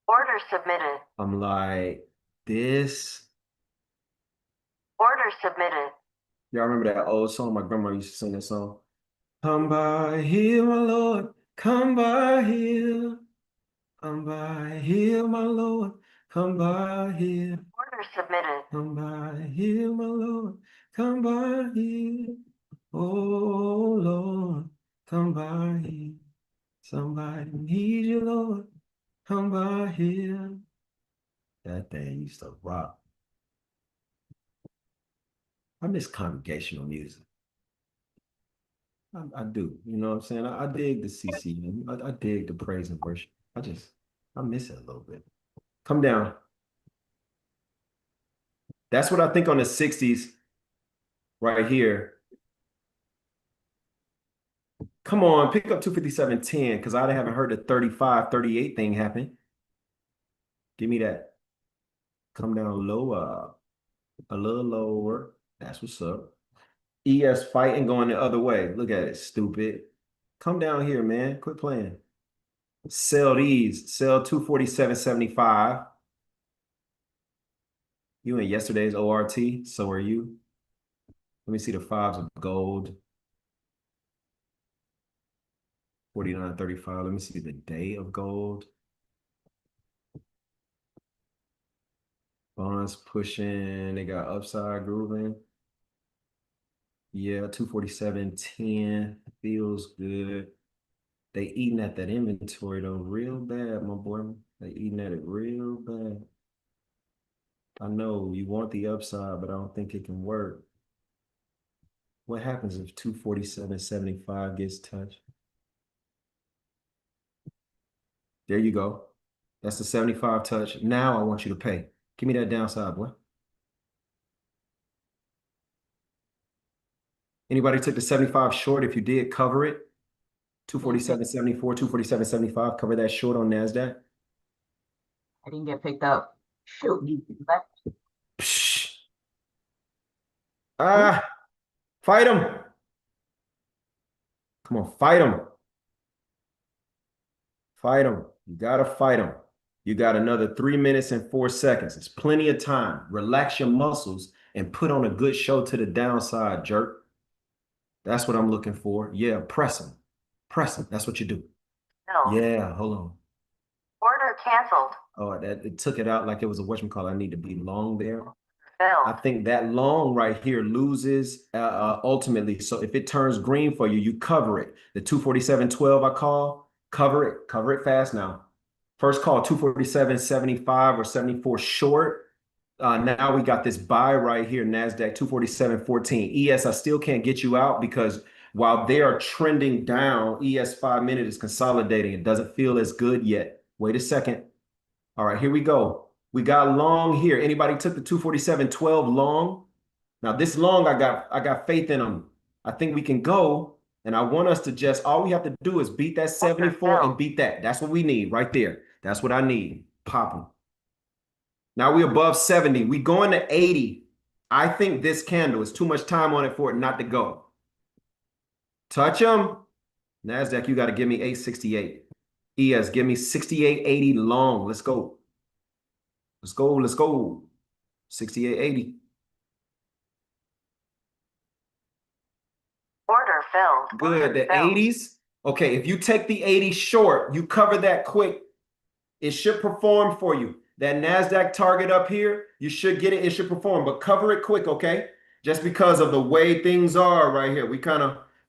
Order submitted. I'm like this. Order submitted. Y'all remember that old song? My grandma used to sing that song. Come by here, my Lord. Come by here. Come by here, my Lord. Come by here. Order submitted. Come by here, my Lord. Come by here. Oh, Lord. Come by here. Somebody need you, Lord. Come by here. That thing used to rock. I miss congregational music. I do. You know what I'm saying? I dig the CCM. I dig the praise and worship. I miss it a little bit. Come down. That's what I think on the 60s right here. Come on, pick up 257.10 because I haven't heard the 35, 38 thing happen. Give me that. Come down lower. A little lower. That's what's up. ES fighting going the other way. Look at it, stupid. Come down here, man. Quit playing. Sell these. Sell 247.75. You in yesterday's ORT, so are you. Let me see the fives of gold. 49.35. Let me see the day of gold. Bonds pushing. They got upside grooving. Yeah, 247.10 feels good. They eating at that inventory though real bad, my boy. They eating at it real bad. I know you want the upside, but I don't think it can work. What happens if 247.75 gets touched? There you go. That's the 75 touch. Now I want you to pay. Give me that downside, boy. Anybody took the 75 short? If you did, cover it. 247.74, 247.75. Cover that short on NASDAQ. I didn't get picked up. Shoot. Psh. Ah, fight him. Come on, fight him. Fight him. You gotta fight him. You got another 3 minutes and 4 seconds. It's plenty of time. Relax your muscles and put on a good show to the downside, jerk. That's what I'm looking for. Yeah, press him. Press him. That's what you do. No. Yeah, hold on. Order canceled. Oh, it took it out like it was a whatchamacallit. I need to be long there. Filled. I think that long right here loses ultimately. So if it turns green for you, you cover it. The 247.12 I call, cover it fast now. First call 247.75 or 74 short. Now we got this buy right here, NASDAQ 247.14. ES, I still can't get you out because while they are trending down, ES 5 minute is consolidating. It doesn't feel as good yet. Wait a second. All right, here we go. We got long here. Anybody took the 247.12 long? Now this long, I got faith in them. I think we can go. And I want us to just, all we have to do is beat that 74 and beat that. That's what we need right there. That's what I need. Pop them. Now we're above 70. We going to 80. I think this candle is too much time on it for it not to go. Touch them. NASDAQ, you got to give me 868. ES, give me 6880 long. Let's go. Let's go. Let's go. 6880. Order filled. Good. Order The filled. 80s. Okay, if you take the 80 short, you cover that quick. It should perform for you. That NASDAQ target up here, you should get it. It should perform, but cover it quick, okay? Just because of the way things are right here.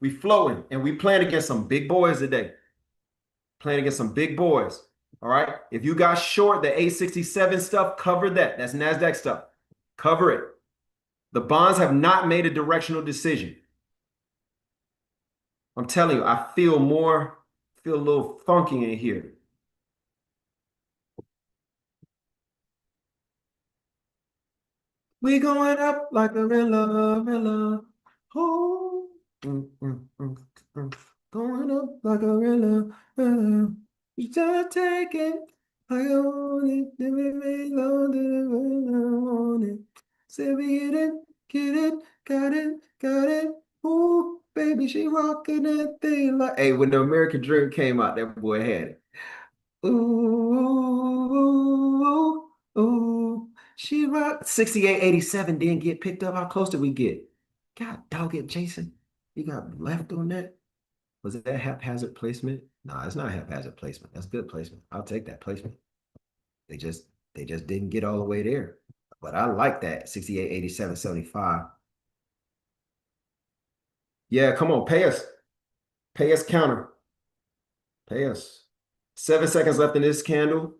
We floating and we playing against some big boys today. Playing against some big boys. All right. If you got short, the 867 stuff, cover that. That's NASDAQ stuff. Cover it. The bonds have not made a directional decision. I'm telling you, I feel a little funky in here. We going up like a gorilla. Oh, going up like a gorilla. You just take it like I want it. Let me make love to the way I want it. Say we get it, got it. Ooh, baby, she rocking that thing like. Hey, when the American Dream came out, that boy had it. Ooh, ooh, she rocked 6887 didn't get picked up. How close did we get? God dog it, Jason. You got left on that? Was it that haphazard placement? No, it's not haphazard placement. That's good placement. I'll take that placement. They just didn't get all the way there. But I like that 6887.75. Yeah, come on, pay us. Pay us counter. Pay us. 7 seconds left in this candle.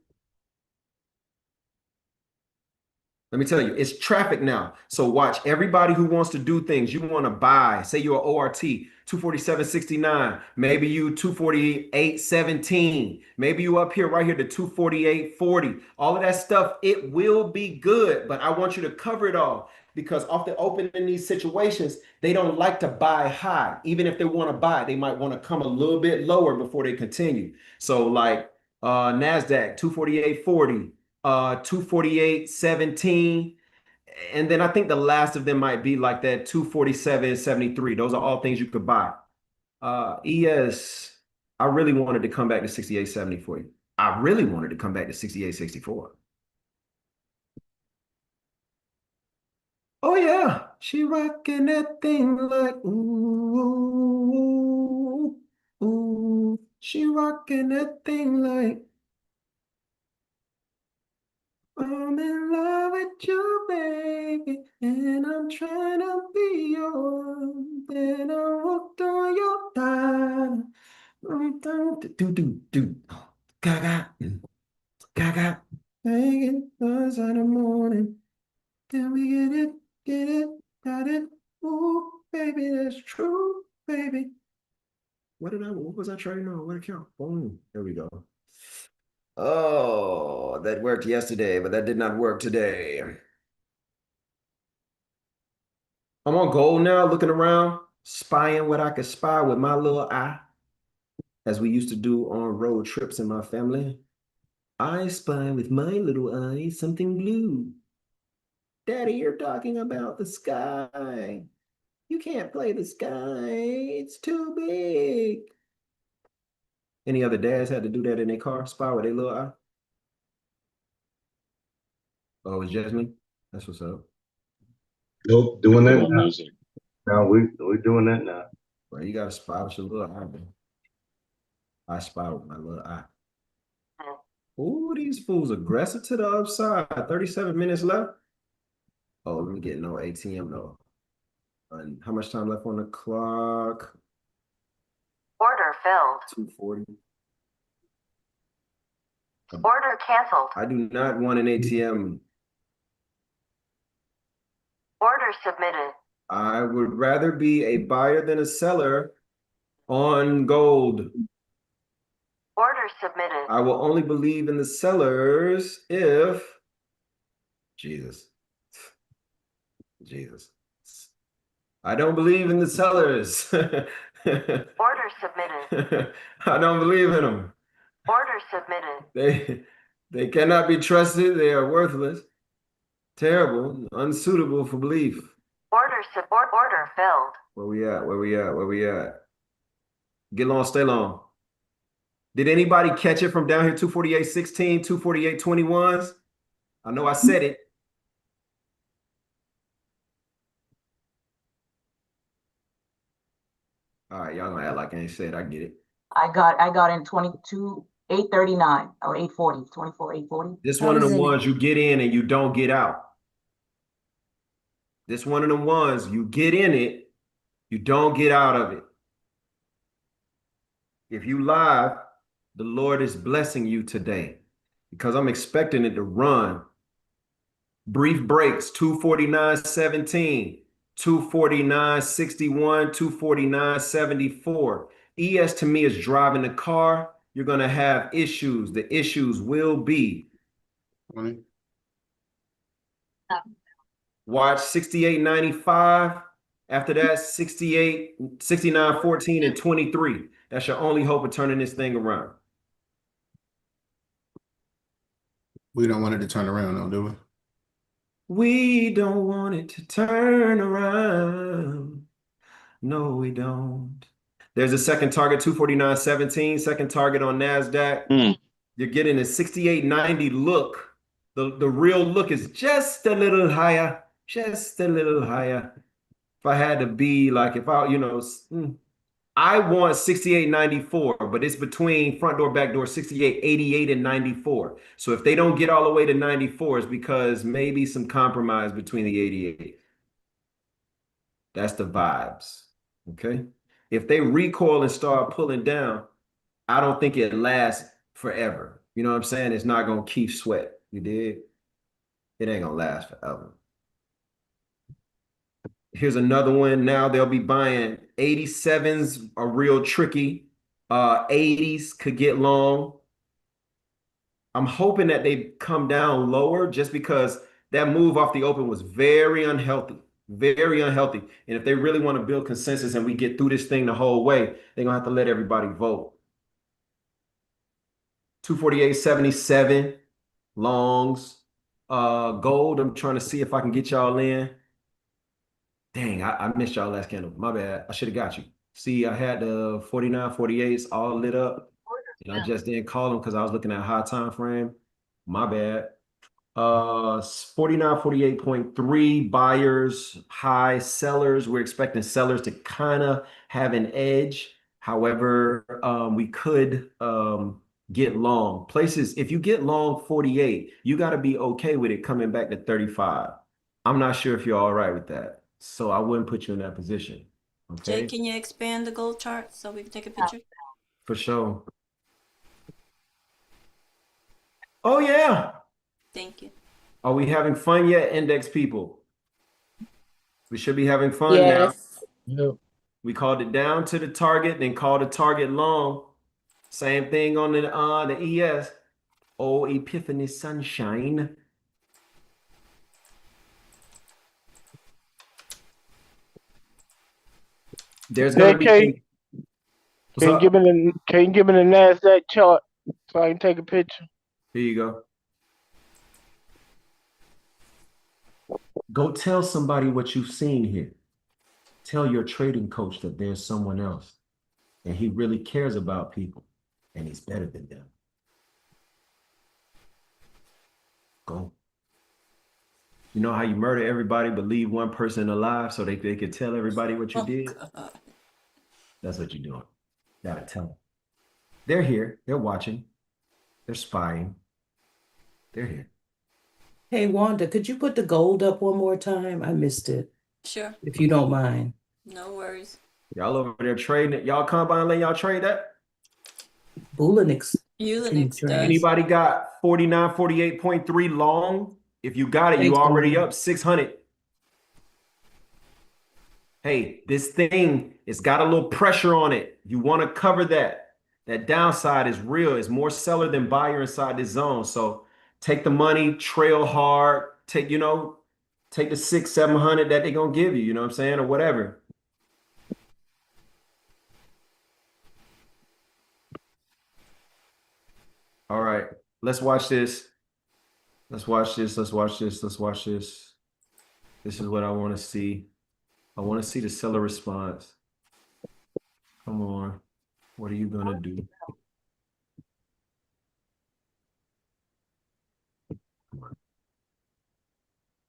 Let me tell you, it's traffic now. So watch everybody who wants to do things. You want to buy, say you're ORT, 247.69. Maybe you 248.17. Maybe you up here right here to 248.40. All of that stuff, it will be good, but I want you to cover it all because often open in these situations, they don't like to buy high. Even if they want to buy, they might want to come a little bit lower before they continue. So like NASDAQ, 248.40. 248.17. And then I think the last of them might be like that 247.73. Those are all things you could buy. ES, I really wanted to come back to 68.70 for you. I really wanted to come back to 68.64. Oh yeah, she rocking that thing like ooh, ooh. She rocking that thing like I'm in love with you, baby, and I'm trying to be yours. Then I walked on your thigh. Do. Gaga, gaga. Hanging us in the morning. Can we get it, got it? Ooh, baby, that's true, baby. What was I trying on? What account? Boom. There we go. Oh, that worked yesterday, but that did not work today. I'm on gold now, looking around, spying what I could spy with my little eye, as we used to do on road trips in my family. I spy with my little eye something blue. Daddy, you're talking about the sky. You can't play the sky. It's too big. Any other dads had to do that in their car, spy with their little eye? Oh, it's just me? That's what's up. Nope, doing that now. Now we're doing that now. Well, you gotta spy with your little eye, man. I spy with my little eye. Ooh, these fools aggressive to the upside. 37 minutes left. Oh, let me get no ATM though. And how much time left on the clock? Order filled. 240. Order canceled. I do not want an ATM. Order submitted. I would rather be a buyer than a seller on gold. Order submitted. I will only believe in the sellers if Jesus. I don't believe in the sellers. Order submitted. I don't believe in them. Order submitted. They cannot be trusted. They are worthless, terrible, unsuitable for belief. Order filled. Where we at? Get long, stay long. Did anybody catch it from down here? 248.16, 248.21s? I know I said it. All right, y'all gonna act like I ain't said. I get it. I got in 22, 839 or 840, 24, 840. This I one of was the in it. ones you get in and you don't get out. This one of the ones you get in it, you don't get out of it. If you live, the Lord is blessing you today because I'm expecting it to run. Brief breaks, 249.17, 249.61, 249.74. ES to me is driving the car. You're going to have issues. The issues will be watch 68.95. After that, 68, 69.14, and 23. That's your only hope of turning this thing around. We don't want it to turn around, though, do we? We don't want it to turn around. No, we don't. There's a second target, 249.17, second target on NASDAQ. You're getting a 68.90 look. The real look is just a little higher, just a little higher. If I had to be like, if I, I want 68.94, but it's between front door, back door, 68.88 and 94. So if they don't get all the way to 94, it's because maybe some compromise between the 88. That's the vibes. Okay. If they recoil and start pulling down, I don't think it lasts forever. You know what I'm saying? It's not gonna keep sweat. You did? It ain't gonna last forever. Here's another one. Now they'll be buying 87s are real tricky. 80s could get long. I'm hoping that they come down lower just because that move off the open was very unhealthy. Very unhealthy. And if they really want to build consensus and we get through this thing the whole way, they're gonna have to let everybody vote. 248.77 longs. Gold. I'm trying to see if I can get y'all in. Dang, I missed y'all last candle. My bad. I should have got you. See, I had the 49, 48s all lit up. And I just didn't call them because I was looking at high time frame. My bad. 49, 48.3 buyers, high sellers. We're expecting sellers to kind of have an edge. However, we could get long. Places, if you get long 48, you got to be okay with it coming back to 35. I'm not sure if you're all right with that. So I wouldn't put you in that position. Jay, Okay. can you expand the gold chart so we can take a picture? For sure. Oh, yeah. Thank you. Are we having fun yet, index people? We should be having fun now. Yes. Yep. We called it down to the target, then called the target long. Same thing on the ES. Oh, Epiphany Sunshine. There's gonna be. Can you give me the NASDAQ chart so I can take a picture? Here you go. Go tell somebody what you've seen here. Tell your trading coach that there's someone else and he really cares about people and he's better than them. Go. You know how you murder everybody but leave one person alive so they could tell everybody what you did? God. That's what you're doing. Gotta tell them. They're here. They're watching. They're spying. They're here. Hey, Wanda, could you put the gold up one more time? I missed it, Sure. if you don't mind. No worries. Y'all over there trading it. Y'all combine letting y'all trade that? Bulinix. Ulinix does. Anybody got 49, 48.3 long? If you got it, you Thanks, already Wanda. up 600. Hey, this thing, it's got a little pressure on it. You want to cover that. That downside is real. It's more seller than buyer inside this zone. So take the money, trail hard, take the 600, 700 that they're gonna give you, you know what I'm saying, or whatever. All right, let's watch this. Let's watch this. Let's watch this. Let's watch this. This is what I want to see. I want to see the seller response. Come on. What are you gonna do? Come on.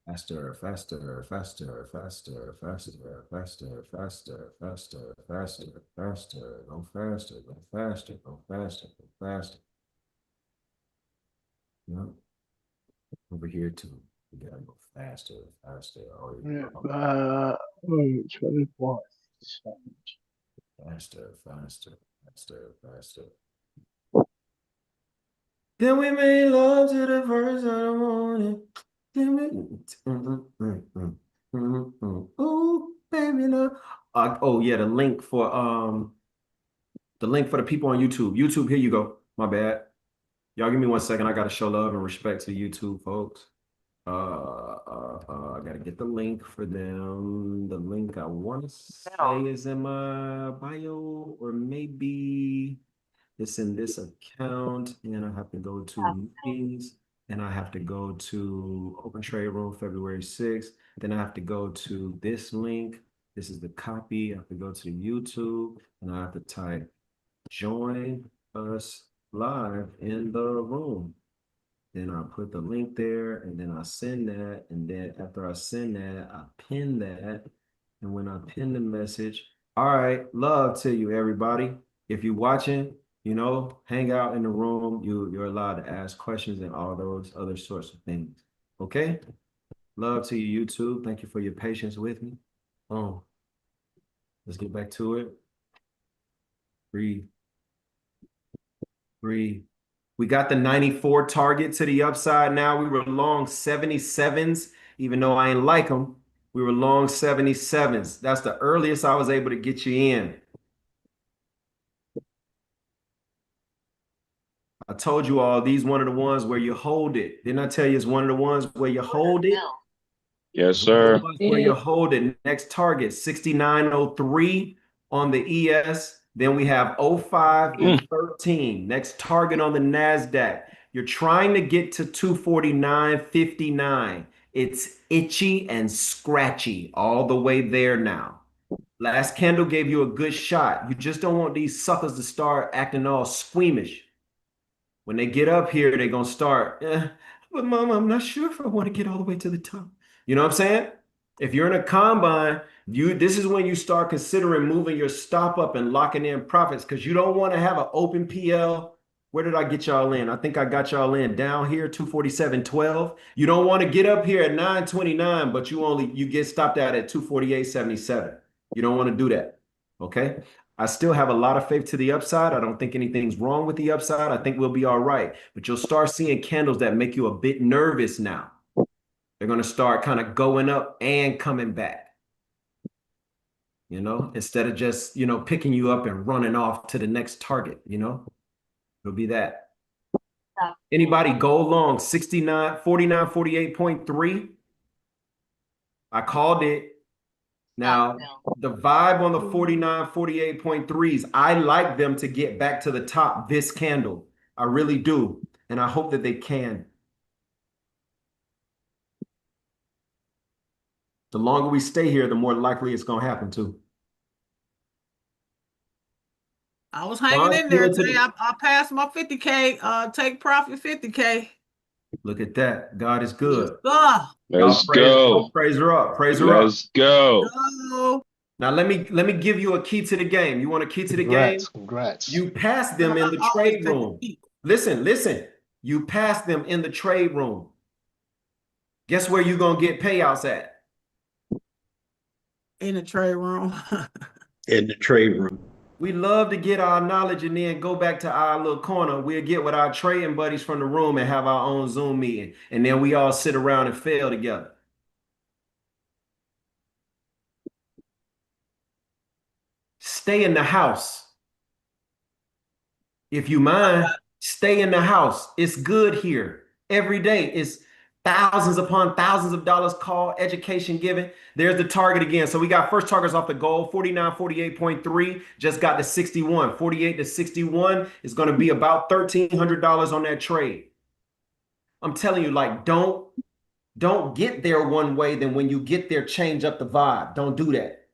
Faster, faster, faster, faster, faster, faster, faster, faster, faster, faster, go faster, go faster, go faster, go faster. Yep. Over here too. We gotta go faster, faster. Oh, Yeah, oh, 24. faster, faster, faster, faster. Then we made love to the first of the morning. Then we, ooh, baby, love. Oh yeah, the link for the people on YouTube. YouTube, here you go. My bad. Y'all give me 1 second. I gotta show love and respect to YouTube folks. I gotta get the link for them. The link I want to say is in my bio, or maybe it's in this account. And I have to go to meetings, and I have to go to Open Trade Room February 6th. Then I have to go to this link. This is the copy. I have to go to YouTube, and I have to type join us live in the room. Then I put the link there, and then I send that. And then after I send that, I pin that. And when I pin the message, all right, love to you, everybody. If you're watching, hang out in the room. You're allowed to ask questions and all those other sorts of things. Okay? Love to you, YouTube. Thank you for your patience with me. Let's get back to it. Breathe. Breathe. We got the 94 target to the upside now. We were long 77s, even though I ain't like them. We were long 77s. That's the earliest I was able to get you in. I told you all, these one of the ones where you hold it. Didn't I tell you it's one of the ones where you hold it? Yes, sir. Where you hold it. Next target, 6903 on the ES. Then we have 05 and 13. Next target on the NASDAQ. You're trying to get to 249.59. It's itchy and scratchy all the way there now. Last candle gave you a good shot. You just don't want these suckers to start acting all squeamish. When they get up here, they're going to start, but mama, I'm not sure if I want to get all the way to the top. You know what I'm saying? If you're in a combine, this is when you start considering moving your stop up and locking in profits, because you don't want to have an open PL. Where did I get y'all in? I think I got y'all in down here, 247.12. You don't want to get up here at 929, but you get stopped out at 248.77. You don't want to do that. Okay. I still have a lot of faith to the upside. I don't think anything's wrong with the upside. I think we'll be all right. But you'll start seeing candles that make you a bit nervous now. They're going to start kind of going up and coming back. Instead of just, picking you up and running off to the next target, it'll be that. Anybody go long 4948.3? I called it. Now, the vibe on the 4948.3s, I like them to get back to the top this candle. I really do. And I hope that they can. The longer we stay here, the more likely it's going to happen too. I was hanging in there today. I passed my 50K, take profit 50K. Look at that. God is good. Let's go. Praise her up. Praise her up. Let's go. Now let me give you a key to the game. You want a key to the game? Congrats. You pass them in the trade room. Listen. You pass them in the trade room. Guess where you're gonna get payouts at? In the trade room. In the trade room. We love to get our knowledge and then go back to our little corner. We'll get with our trading buddies from the room and have our own Zoom meeting. And then we all sit around and fail together. Stay in the house. If you mind, stay in the house. It's good here. Every day it's thousands upon thousands of dollars call, education given. There's the target again. So we got first targets off the goal, 4948.3, just got to 61. 48 to 61 is going to be about $1,300 on that trade. I'm telling you, like, don't get there one way, then when you get there, change up the vibe. Don't do that.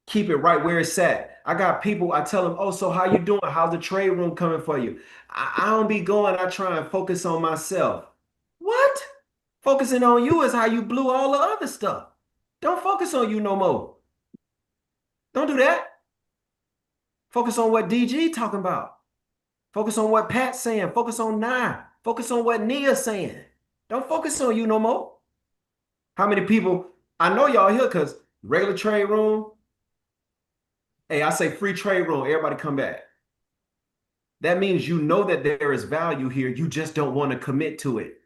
Keep it right where it's at. I got people, I tell them, oh, so how you doing? How's the trade room coming for you? I don't be going, I try and focus on myself. What? Focusing on you is how you blew all the other stuff. Don't focus on you no more. Don't do that. Focus on what DG talking about. Focus on what Pat's saying. Focus on Nye. Focus on what Nia's saying. Don't focus on you no more. How many people? I know y'all here because regular trade room. Hey, I say free trade room. Everybody come back. That means you know that there is value here. You just don't want to commit to it.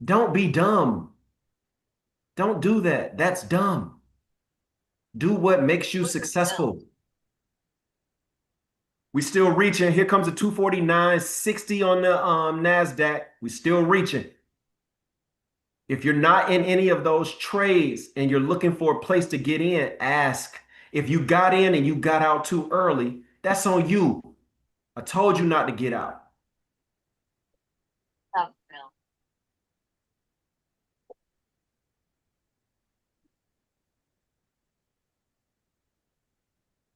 Don't be dumb. Don't do that. That's dumb. Do what makes you successful. We still reaching. Here comes a 249.60 on the NASDAQ. We still reaching. If you're not in any of those trades and you're looking for a place to get in, ask. If you got in and you got out too early, that's on you. I told you not to get out.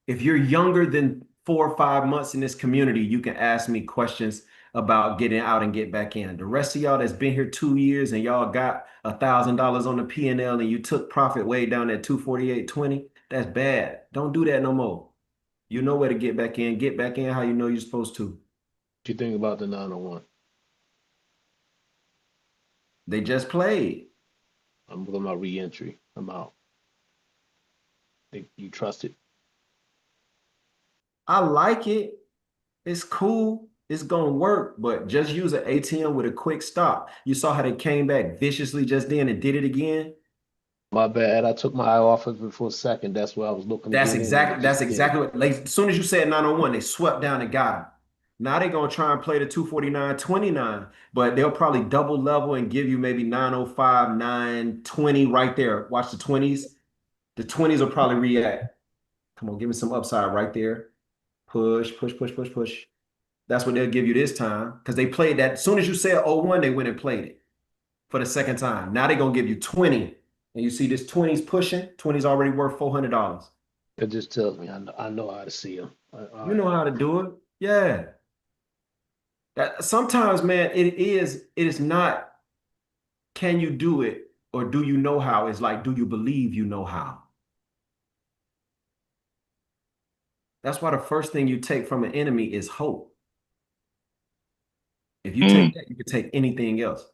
If you're younger than 4 or 5 months in this community, you can ask me questions about getting out and get back in. The rest of y'all that's been here 2 years and y'all got $1,000 on the P&L and you took profit way down at 248.20, that's bad. Don't do that no more. You know where to get back in. Get back in how you know you're supposed to. What you think about the 901? They just played. I'm looking at my re-entry. I'm out. Think you trust it? I like it. It's cool. It's gonna work, but just use an ATM with a quick stop. You saw how they came back viciously just then and did it again. My bad. I took my eye off of it for a second. That's where I was looking to That's get in. And it just exactly what. Like, as soon as you said 901, they swept down and got him. Now they're gonna try and play the 249.29, but they'll probably double level and give you maybe 905, 920 right there. Watch the 20s. The 20s will probably react. Come on, give me some upside right there. Push, push, push, push, push. That's what they'll give you this time because they played that. As soon as you said 01, they went and played it for the second time. Now they're going to give you 20. And you see this 20's pushing. 20's already worth $400. It just tells me I know how to see them. You know how to do it. Yeah. That sometimes, man, it is not can you do it or do you know how? It's like, do you believe you know how? That's why the first thing you take from an enemy is hope. If you take that, you can take anything else.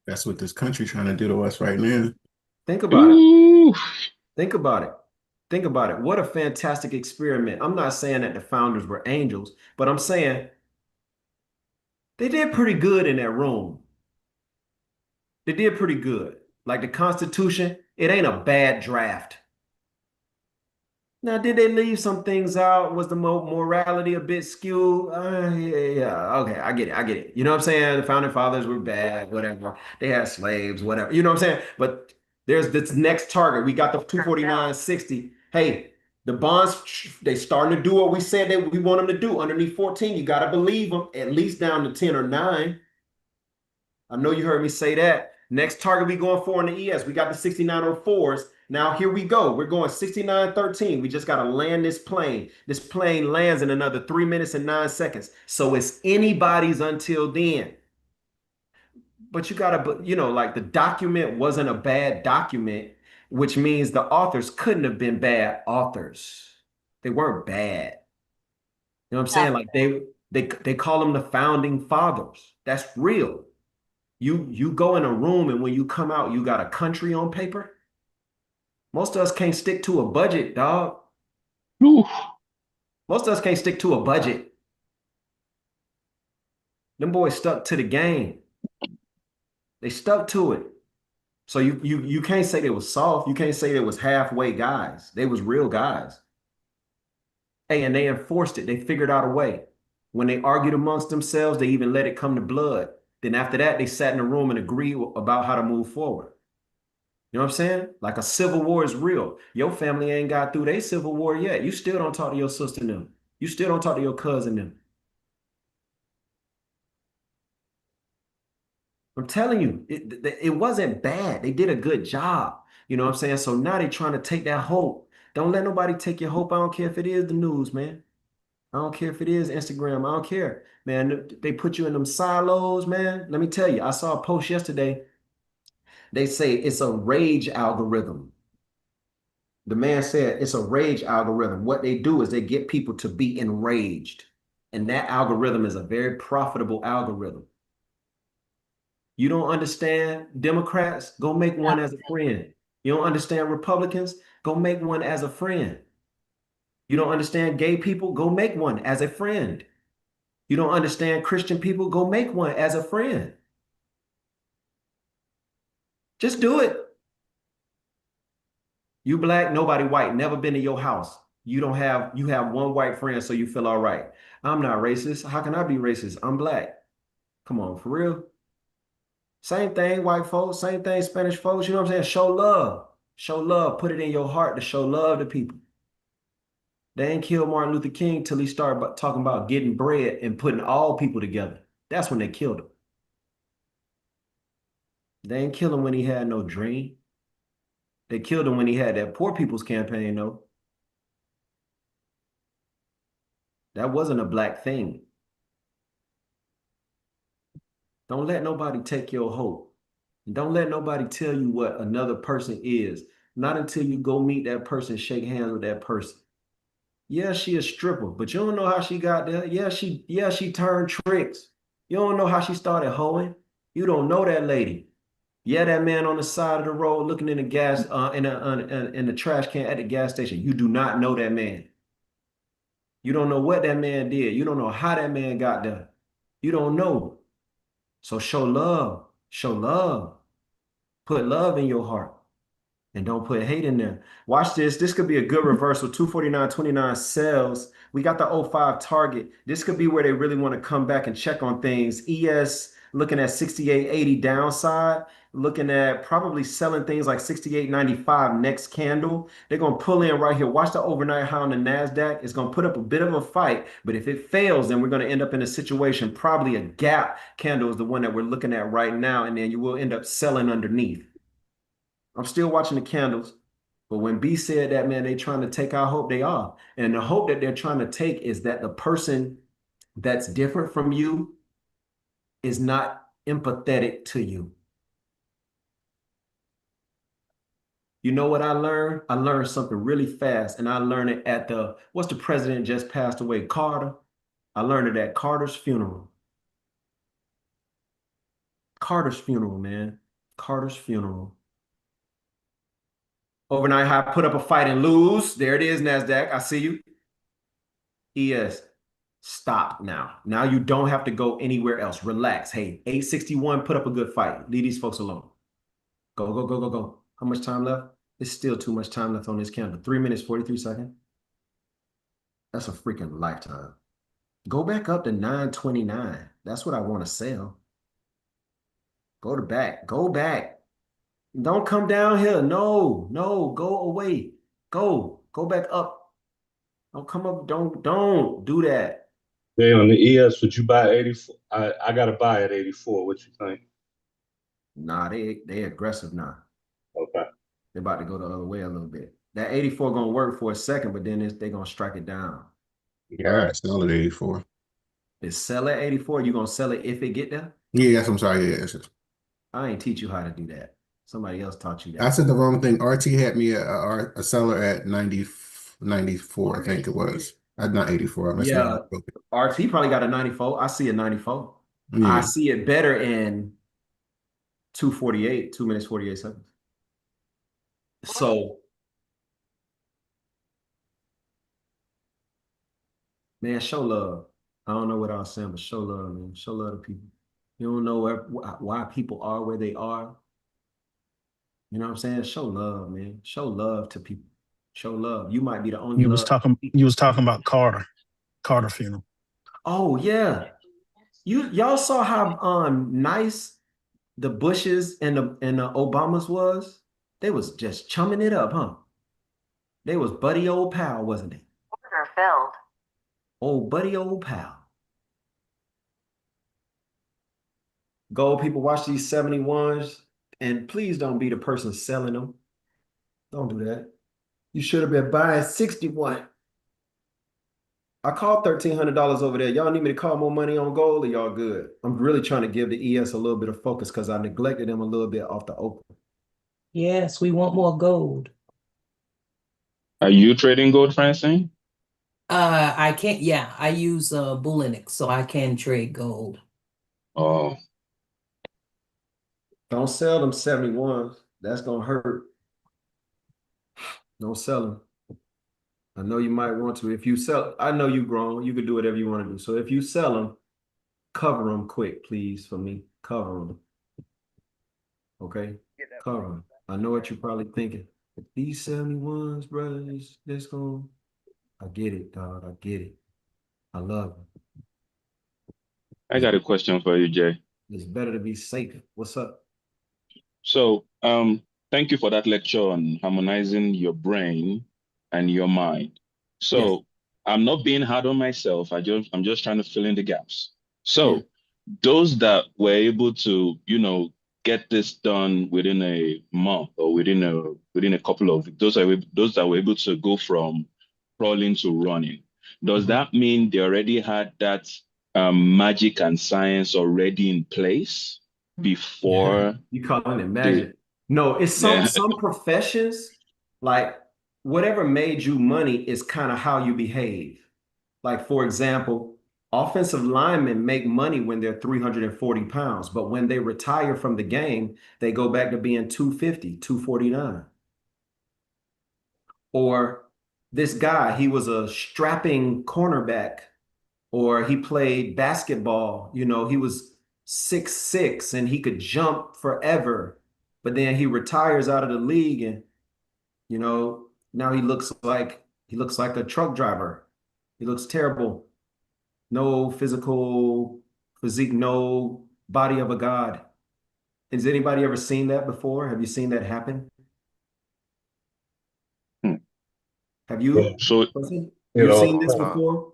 That's what this country trying to do to us right now. Think about it. Think about it. Think about it. What a fantastic experiment. I'm not saying that the founders were angels, but I'm saying they did pretty good in that room. They did pretty good. Like the Constitution, it ain't a bad draft. Now, did they leave some things out? Was the morality a bit skewed? Yeah. Okay, I get it. I get it. You know what I'm saying? The founding fathers were bad, whatever. They had slaves, whatever. You know what I'm saying? But there's this next target. We got the 249.60. Hey, the bonds, they starting to do what we said that we want them to do. Underneath 14, you got to believe them, at least down to 10 or 9. I know you heard me say that. Next target we going for in the ES. We got the 6904s. Now here we go. We're going 69.13. We just got to land this plane. This plane lands in another 3 minutes and 9 seconds. So it's anybody's until then. But you got to, like the document wasn't a bad document, which means the authors couldn't have been bad authors. They weren't bad. You know what I'm saying? Like they call them the founding fathers. That's real. You go in a room and when you come out, you got a country on paper. Most of us can't stick to a budget, dog. Oof. Most of us can't stick to a budget. Them boys stuck to the game. They stuck to it. So you can't say they was soft. You can't say they was halfway guys. They was real guys. Hey, and they enforced it. They figured out a way. When they argued amongst themselves, they even let it come to blood. Then after that, they sat in a room and agreed about how to move forward. You know what I'm saying? Like a civil war is real. Your family ain't got through their civil war yet. You still don't talk to your sister them. You still don't talk to your cousin them. I'm telling you, it wasn't bad. They did a good job. You know what I'm saying? So now they're trying to take that hope. Don't let nobody take your hope. I don't care if it is the news, man. I don't care if it is Instagram. I don't care, man. They put you in them silos, man. Let me tell you, I saw a post yesterday. They say it's a rage algorithm. The man said it's a rage algorithm. What they do is they get people to be enraged. And that algorithm is a very profitable algorithm. You don't understand Democrats? Go make one as a friend. You don't understand Republicans? Go make one as a friend. You don't understand gay people? Go make one as a friend. You don't understand Christian people? Go make one as a friend. Just do it. You black, nobody white, never been to your house. You have one white friend, so you feel all right. I'm not racist. How can I be racist? I'm black. Come on, for real. Same thing, white folks, same thing, Spanish folks. You know what I'm saying? Show love. Show love. Put it in your heart to show love to people. They ain't killed Martin Luther King till he started talking about getting bread and putting all people together. That's when they killed him. They ain't kill him when he had no dream. They killed him when he had that poor people's campaign, though. That wasn't a black thing. Don't let nobody take your hope. And don't let nobody tell you what another person is. Not until you go meet that person, shake hands with that person. Yeah, she a stripper, but you don't know how she got there. Yeah, she turned tricks. You don't know how she started hoeing. You don't know that lady. Yeah, that man on the side of the road looking in the gas in the trash can at the gas station. You do not know that man. You don't know what that man did. You don't know how that man got there. You don't know. So show love. Show love. Put love in your heart. And don't put hate in there. Watch this. This could be a good reversal. 249.29 sells. We got the '05 target. This could be where they really want to come back and check on things. ES looking at 68.80 downside. Looking at probably selling things like 68.95 next candle. They're going to pull in right here. Watch the overnight high on the NASDAQ. It's going to put up a bit of a fight. But if it fails, then we're going to end up in a situation. Probably a gap candle is the one that we're looking at right now. And then you will end up selling underneath. I'm still watching the candles. But when B said that, man, they trying to take our hope, they are. And the hope that they're trying to take is that the person that's different from you is not empathetic to you. You know what I learned? I learned something really fast, and I learned it at what's the president just passed away, Carter? I learned it at Carter's funeral. Carter's funeral, man. Carter's funeral. Overnight high, put up a fight and lose. There it is, NASDAQ. I see you. ES, stop now. Now you don't have to go anywhere else. Relax. Hey, 861, put up a good fight. Leave these folks alone. Go, go, go, go, go. How much time left? It's still too much time left on this candle. 3 minutes, 43 seconds. That's a freaking lifetime. Go back up to 929. That's what I want to sell. Go to back. Go back. Don't come down here. No, no, go away. Go. Go back up. Don't come up. Don't do that. They on the ES, would you buy 84? I gotta buy at 84. What you think? Nah, they aggressive now. Okay. They're about to go the other way a little bit. That 84 gonna work for a second, but then they're gonna strike it down. Yeah, it's still at 84. It's sell at 84. You gonna sell it if it get there? Yeah, I'm sorry. Yeah, I ain't teach you how to do that. Somebody else taught you I that. said the wrong thing. RT had me a seller at 94, I think it was. Not 84. I missed Yeah, RT probably got a 94. I see a 94. I Yeah. see it better in 2:48, 2 minutes 48 seconds. So, man, show love. I don't know what I was saying, but show love, man. Show love to people. You don't know why people are where they are. You know what I'm saying? Show love, man. Show love to people. Show love. You might be the only You was love. talking about Carter funeral. Oh yeah. Y'all saw how nice the Bushes and the Obamas was? They was just chumming it up, huh? They was buddy old pal, wasn't they? Order filled. Old buddy old pal. Gold people, watch these 71s and please don't be the person selling them. Don't do that. You should have been buying 61. I called $1,300 over there. Y'all need me to call more money on gold or y'all good? I'm really trying to give the ES a little bit of focus because I neglected them a little bit off the open. Yes, we want more gold. Are you trading gold, Francine? I can't, yeah, I use Bullinix, so I can trade gold. Oh. Don't sell them 71s. That's gonna hurt. Don't sell them. I know you might want to. If you sell, I know you grown. You can do whatever you want to do. So if you sell them, cover them quick, please, for me. Cover them. Okay? Cover them. I know what you're probably thinking. These 71s, brothers, that's gonna. I get it, dog. I get it. I love it. I got a question for you, Jay. It's better to be safe. What's up? So, thank you for that lecture on harmonizing your brain and your mind. So, Yes. I'm not being hard on myself. I'm just trying to fill in the gaps. So, those that were able to, get this done within a month or within a couple of those that were able to go from crawling to running, does that mean they already had that magic and science already in place before? You calling it magic? No, it's some professions, like whatever made you money is kind of how you behave. Like, for example, offensive linemen make money when they're 340 pounds, but when they retire from the game, they go back to being 250, 249. Or this guy, he was a strapping cornerback, or he played basketball, he was 6'6" and he could jump forever, but then he retires out of the league and now he looks like a truck driver. He looks terrible. No physical physique, no body of a god. Has anybody ever seen that before? Have you seen that happen? Have Yeah. you? So, You You've know, seen this before?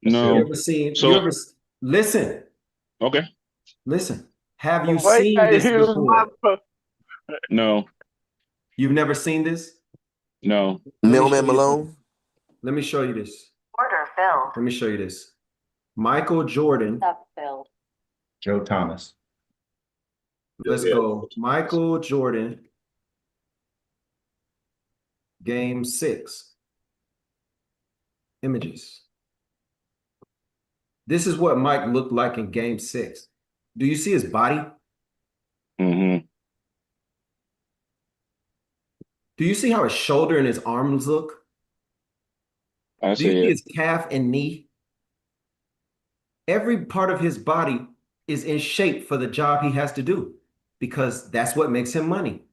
You no. ever seen, you So, ever, listen, okay. listen. Have you Why seen I this use my before? No, You've never seen this? no. Let me show Mailman you Malone? something. Let me show you this. Order filled. Let me show you this. Michael Jordan. Stop filled. Joe Thomas. Let's go. Michael Jordan, game 6. Images. This is what Mike looked like in game 6. Do you see his body? Mm-hmm. Do you see how his shoulder and his arms look? I Do you see see it. his calf and knee? Every part of his body is in shape for the job he has to do because that's what makes him money.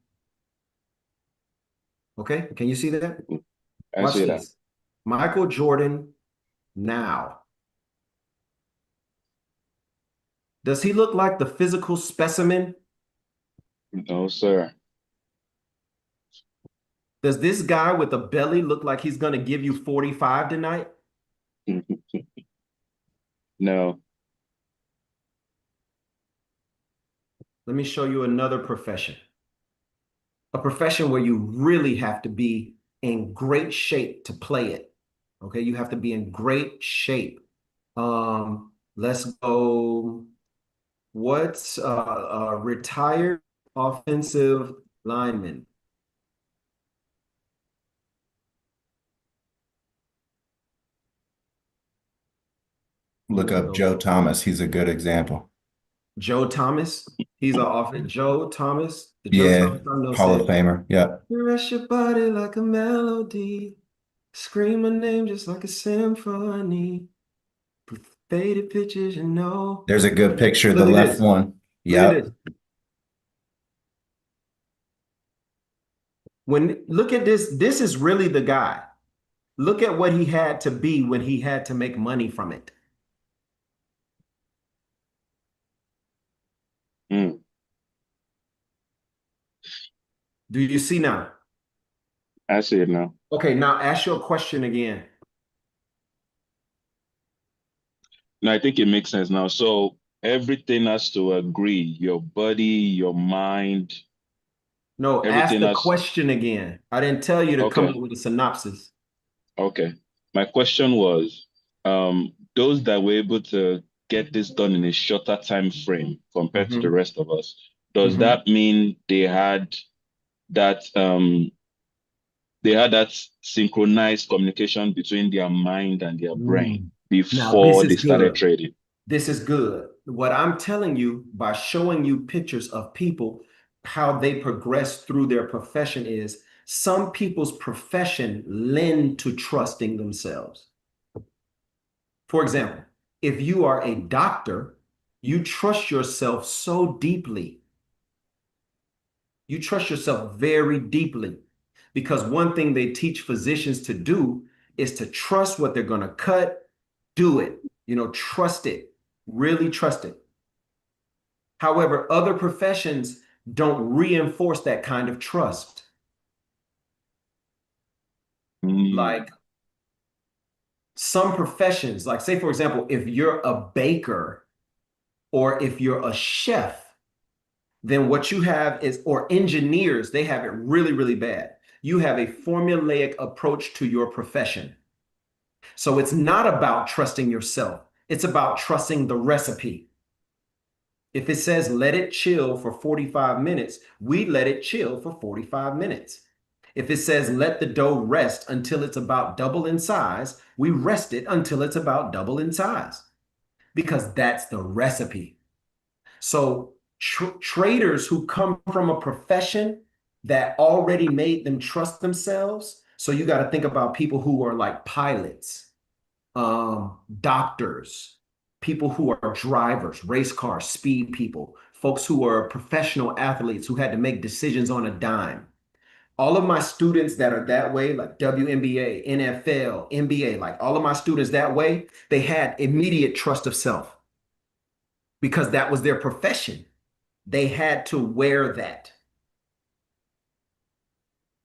Okay, can you see that? I Watch see that. this. Michael Jordan now. Does he look like the physical specimen? No, sir. Does this guy with a belly look like he's going to give you 45 tonight? No. Let me show you another profession. A profession where you really have to be in great shape to play it. Okay, you have to be in great shape. Let's go. What's a retired offensive lineman? Look up Joe Thomas. He's a good example. Joe Thomas. He's an offensive. Joe Thomas. The Joe Yeah, Thomas I know Hall of said, Famer. Yeah. "Caress your body like a melody. Scream my name just like a symphony. Faded pictures, There's a good picture, the Look at left this. one. Look at Yep. this. Look at this, this is really the guy. Look at what he had to be when he had to make money from it. Mm. Do you see now? I see it now. Okay, now ask your question again. No, I think it makes sense now. So everything has to agree. Your body, your mind, No, ask Everything the else. question again. I didn't tell you to come Okay. up with a synopsis. Okay. My question was, those that were able to get this done in a shorter time frame compared to the rest of us, does that mean that they had that synchronized communication between their mind and their brain Now, this before they is started good. trading? This is good. What I'm telling you by showing you pictures of people, how they progress through their profession is some people's profession lend to trusting themselves. For example, if you are a doctor, you trust yourself so deeply. You trust yourself very deeply because one thing they teach physicians to do is to trust what they're going to cut, do it, trust it, really trust it. However, other professions don't reinforce that kind of trust. Like some professions, like say, for example, if you're a baker or if you're a chef, then what you have is, or engineers, they have it really, really bad. You have a formulaic approach to your profession. So it's not about trusting yourself. It's about trusting the recipe. If it says let it chill for 45 minutes, we let it chill for 45 minutes. If it says let the dough rest until it's about double in size, we rest it until it's about double in size because that's the recipe. So traders who come from a profession that already made them trust themselves. So you got to think about people who are like pilots, doctors, people who are drivers, race car, speed people, folks who are professional athletes who had to make decisions on a dime. All of my students that are that way, like WNBA, NFL, NBA, like all of my students that way, they had immediate trust of self because that was their profession. They had to wear that.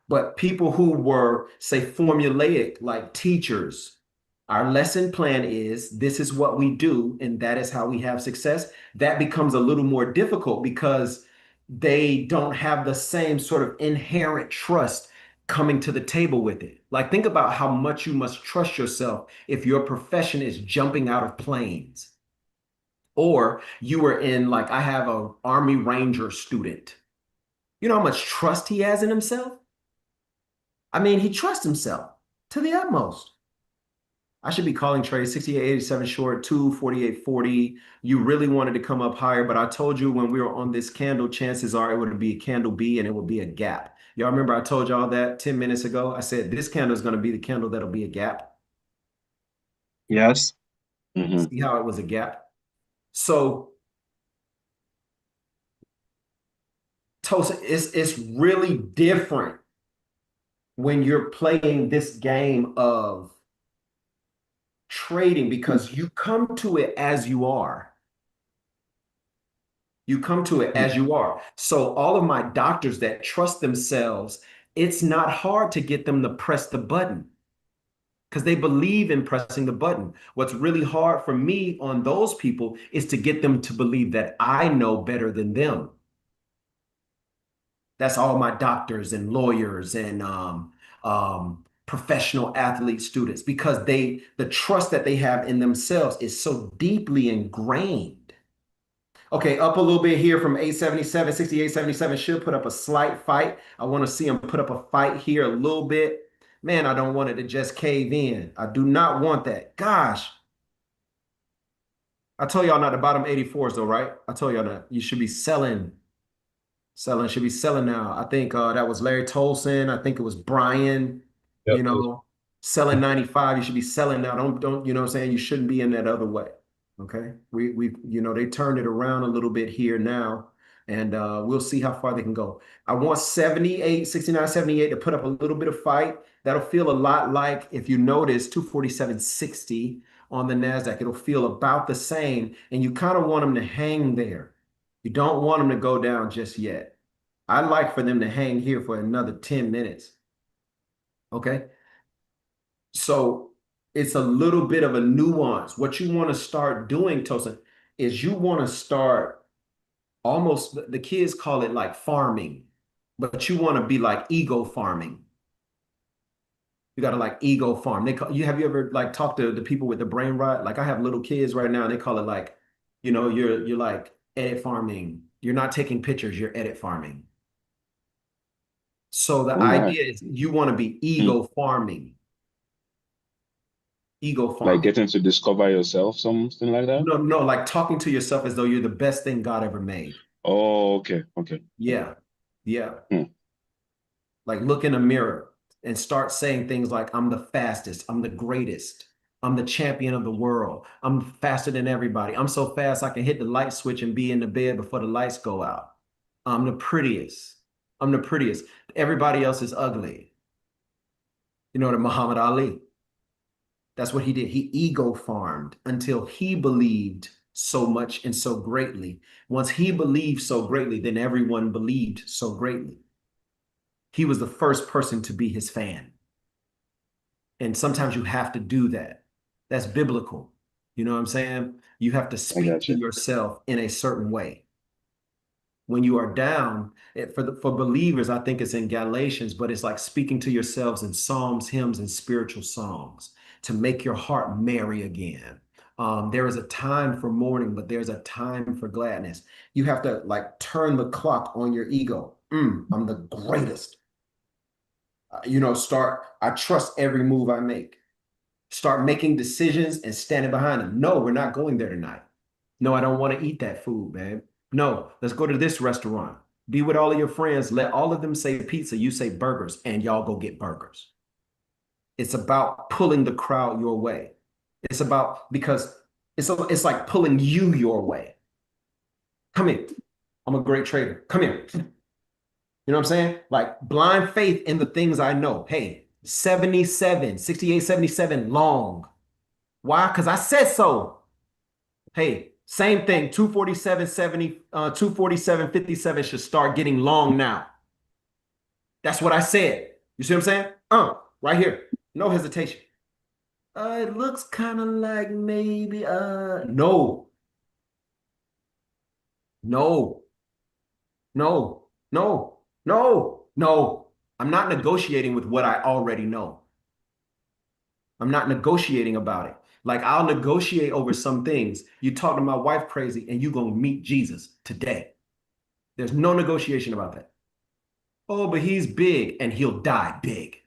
But people who were, say, formulaic, like teachers, our lesson plan is this is what we do, and that is how we have success. That becomes a little more difficult because they don't have the same sort of inherent trust coming to the table with it. Like, think about how much you must trust yourself if your profession is jumping out of planes. Or you were in, like, I have an Army Ranger student. You know how much trust he has in himself? I mean, he trusts himself to the utmost. I should be calling trades 68.87 short, 248.40. You really wanted to come up higher, but I told you when we were on this candle, chances are it would be a candle B and it would be a gap. Y'all remember I told y'all that 10 minutes ago? I said this candle is going to be the candle that'll be a gap. Yes. See how it was a gap? So, Tosa, it's really different when you're playing this game of trading because you come to it as you are. You come to it as you are. So all of my doctors that trust themselves, it's not hard to get them to press the button because they believe in pressing the button. What's really hard for me on those people is to get them to believe that I know better than them. That's all my doctors and lawyers and professional athlete students because the trust that they have in themselves is so deeply ingrained. Okay, up a little bit here from 877, 68.77 should put up a slight fight. I want to see them put up a fight here a little bit. Man, I don't want it to just cave in. I do not want that. Gosh. I told y'all not to bottom 84s though, right? I told y'all that you should be selling. Should be selling now. I think that was Larry Tolson. I think it was Brian, Yep. selling 95. You should be selling now. Don't, you know what I'm saying? You shouldn't be in that other way. Okay. We they turned it around a little bit here now, and we'll see how far they can go. I want 78, 69, 78 to put up a little bit of fight. That'll feel a lot like if you notice 247.60 on the NASDAQ. It'll feel about the same, and you kind of want them to hang there. You don't want them to go down just yet. I'd like for them to hang here for another 10 minutes. Okay. So it's a little bit of a nuance. What you want to start doing, Tosin, is you want to start almost, the kids call it like farming. but you want to be like ego farming. You got to like ego farm. Have you ever like talked to the people with the brain rot? Like I have little kids right now and they call it like, you're like edit farming. You're not taking pictures, you're edit farming. So the Oh my. idea is you want to be Hmm. ego farming. Ego Like farming. getting to discover yourself, something like that? No, like talking to yourself as though you're the best thing God ever made. Oh, okay, okay. Yeah. Yeah. Hmm. Like look in a mirror and start saying things like, I'm the fastest, I'm the greatest, I'm the champion of the world, I'm faster than everybody. I'm so fast I can hit the light switch and be in the bed before the lights go out. I'm the prettiest. I'm the prettiest. Everybody else is ugly. You know, the Muhammad Ali. That's what he did. He ego farmed until he believed so much and so greatly. Once he believed so greatly, then everyone believed so greatly. He was the first person to be his fan. And sometimes you have to do that. That's biblical. You know what I'm saying? You have to I speak got to you. yourself in a certain way. When you are down, for believers, I think it's in Galatians, but it's like speaking to yourselves in psalms, hymns, and spiritual songs to make your heart merry again. There is a time for mourning, but there's a time for gladness. You have to like turn the clock on your ego. I'm the greatest. I trust every move I make. Start making decisions and standing behind them. No, we're not going there tonight. No, I don't want to eat that food, man. No, let's go to this restaurant. Be with all of your friends. Let all of them say pizza. You say burgers, and y'all go get burgers. It's about pulling the crowd your way. It's about because it's like pulling you your way. Come here. I'm a great trader. Come here. You know what I'm saying? Like blind faith in the things I know. Hey, 77, 68, 77 long. Why? Because I said so. Hey, same thing. 247.70, 247.57 should start getting long now. That's what I said. You see what I'm saying? Right here. No hesitation. It looks kind of like maybe, no, no, no, no, no, no. I'm not negotiating with what I already know. I'm not negotiating about it. Like I'll negotiate over some things. You talk to my wife crazy and you gonna meet Jesus today. There's no negotiation about that. Oh, but he's big and he'll die big.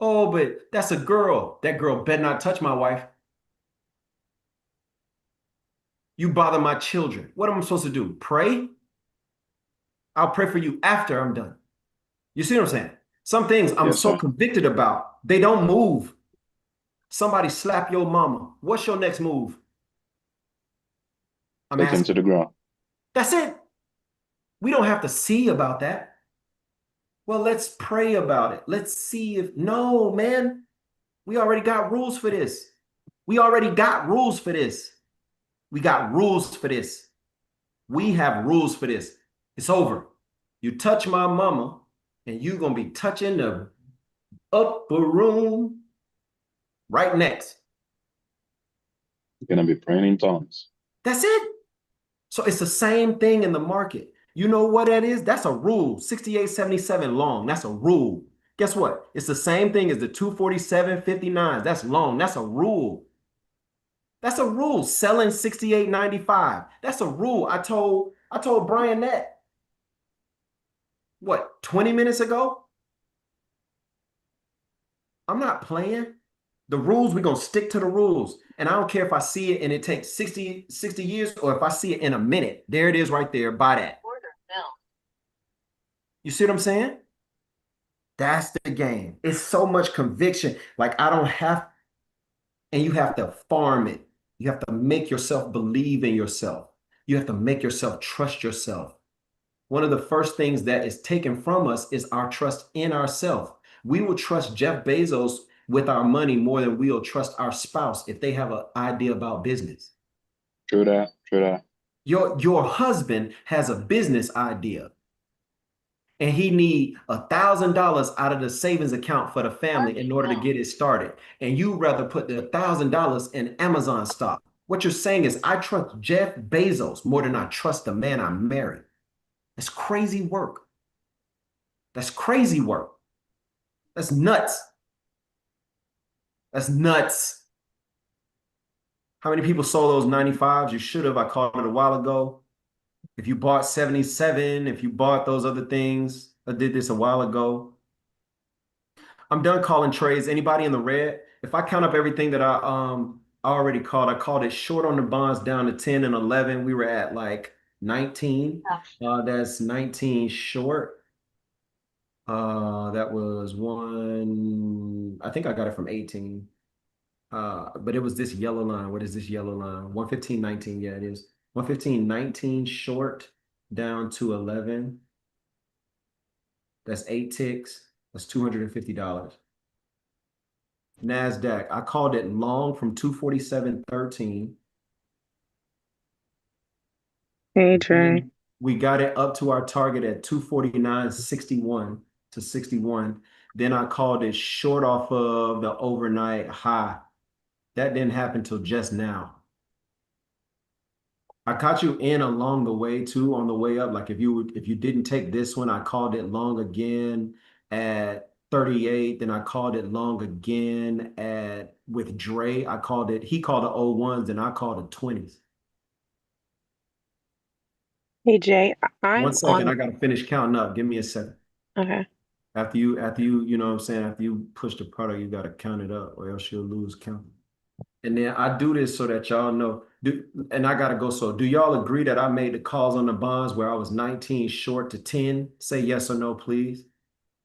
Oh, but that's a girl. That girl better not touch my wife. You bother my children. What am I supposed to do? Pray? I'll pray for you after I'm done. You see what I'm saying? Some things I'm Yes, so sir. convicted about, they don't move. Somebody slap your mama. What's your next move? I'm Take him to asking. the ground. That's it. We don't have to see about that. Well, let's pray about it. Let's see if, no, man, we already got rules for this. We already got rules for this. We got rules for this. We have rules for this. It's over. You touch my mama, and you're going to be touching the upper room right next. You're gonna be praying in tongues. That's it. So it's the same thing in the market. You know what that is? That's a rule. 68.77 long. That's a rule. Guess what? It's the same thing as the 247.59. That's long. That's a rule. That's a rule. Selling 68.95. That's a rule. I told Brian that. What, 20 minutes ago? I'm not playing. The rules, we're going to stick to the rules. And I don't care if I see it and it takes 60 years or if I see it in a minute. There it is right there. Buy that. You see what I'm saying? That's the game. It's so much conviction. Like I don't have, and you have to farm it. You have to make yourself believe in yourself. You have to make yourself trust yourself. One of the first things that is taken from us is our trust in ourselves. We will trust Jeff Bezos with our money more than we'll trust our spouse if they have an idea about business. True that. True that. Your husband has a business idea and he need $1,000 out of the savings account for the family in order to get it started. And you rather put the $1,000 in Amazon stock. What you're saying is I trust Jeff Bezos more than I trust the man I married. It's crazy work. That's crazy work. That's nuts. That's nuts. How many people sold those 95s? You should have. I called it a while ago. If you bought 77, if you bought those other things, I did this a while ago. I'm done calling trades. Anybody in the red? If I count up everything that I already called, I called it short on the bonds down to 10 and 11. We were at like 19. That's 19 short. That was one, I think I got it from 18. But it was this yellow line. What is this yellow line? 115.19. Yeah, it is. 115.19 short down to 11. That's 8 ticks. That's $250. NASDAQ, I called it long from 247.13. Hey, Trey. We got it up to our target at 249.61 to 61. Then I called it short off of the overnight high. That didn't happen till just now. I caught you in along the way too, on the way up. Like if you didn't take this one, I called it long again at 38. Then I called it long again at with Dre. He called it 01s and I called it 20s. Hey, Jay, One I'm second, on. I gotta finish counting up. Give me a second. Okay. After you, you know what I'm saying, after you push the product, you gotta count it up or else you'll lose count. And then I do this so that y'all know, and I gotta go. So do y'all agree that I made the calls on the bonds where I was 19 short to 10? Say yes or no, please.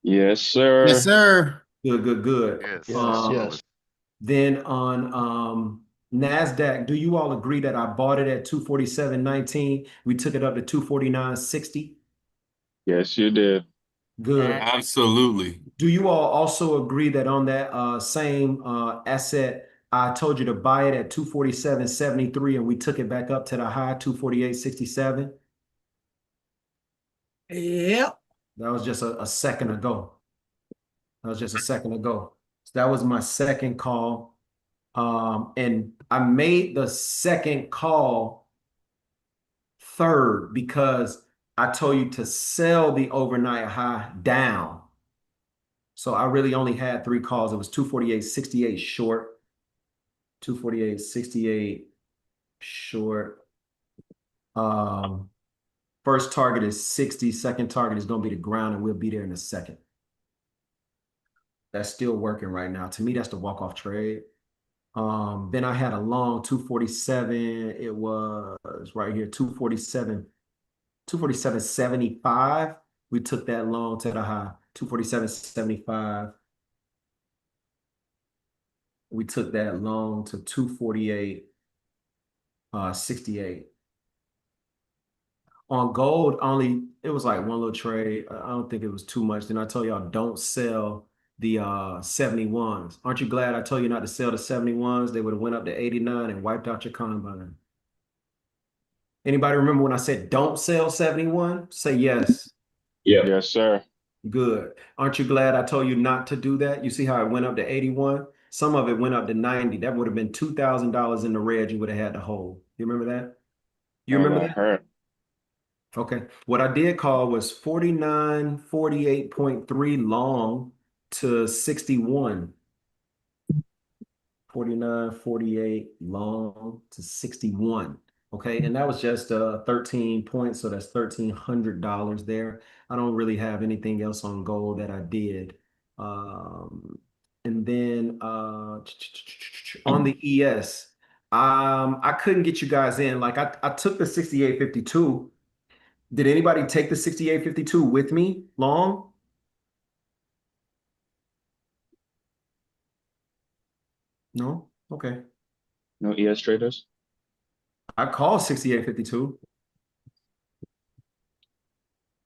Yes, sir. Yes, sir. Good. Yes. Then on NASDAQ, do you all agree that I bought it at 247.19? We took it up to 249.60? Yes, you did. Good. Absolutely. Do you all also agree that on that same asset, I told you to buy it at 247.73 and we took it back up to the high 248.67? Yep. That was just a second ago. So that was my second call. And I made the second call third because I told you to sell the overnight high down. So I really only had 3 calls. It was 248.68 short, 248.68 short. First target is 60. Second target is going to be the ground, and we'll be there in a second. That's still working right now. To me, that's the walk-off trade. Then I had a long 247. It was right here, 247, 247.75. We took that long to the high, 247.75. We took that long to 248.68. On gold, it was like one little trade. I don't think it was too much. Then I told y'all don't sell the 71s. Aren't you glad I told you not to sell the 71s? They would have went up to 89 and wiped out your combine. Anybody remember when I said don't sell 71? Say yes. Yeah. Yes, sir. Good. Aren't you glad I told you not to do that? You see how it went up to 81? Some of it went up to 90. That would have been $2,000 in the red you would have had to hold. You remember that? You Oh, remember that that? hurt. Okay. What I did call was 49.48.3 long to 61. 49.48 long to 61. Okay. And that was just 13 points. So that's $1,300 there. I don't really have anything else on gold that I did. And then on the ES, I couldn't get you guys in. Like I took the 68.52. Did anybody take the 68.52 with me long? No? Okay. No ES traders? I called 68.52.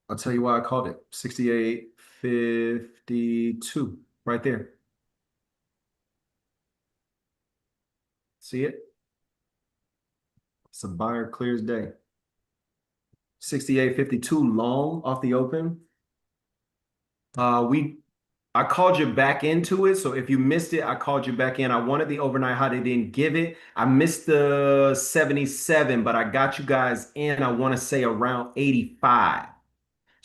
I'll tell you why I called it 68.52 right there. See it? It's a buyer clear as day. 68.52 long off the open. I called you back into it. So if you missed it, I called you back in. I wanted the overnight high. They didn't give it. I missed the 77, but I got you guys in, I want to say around 85.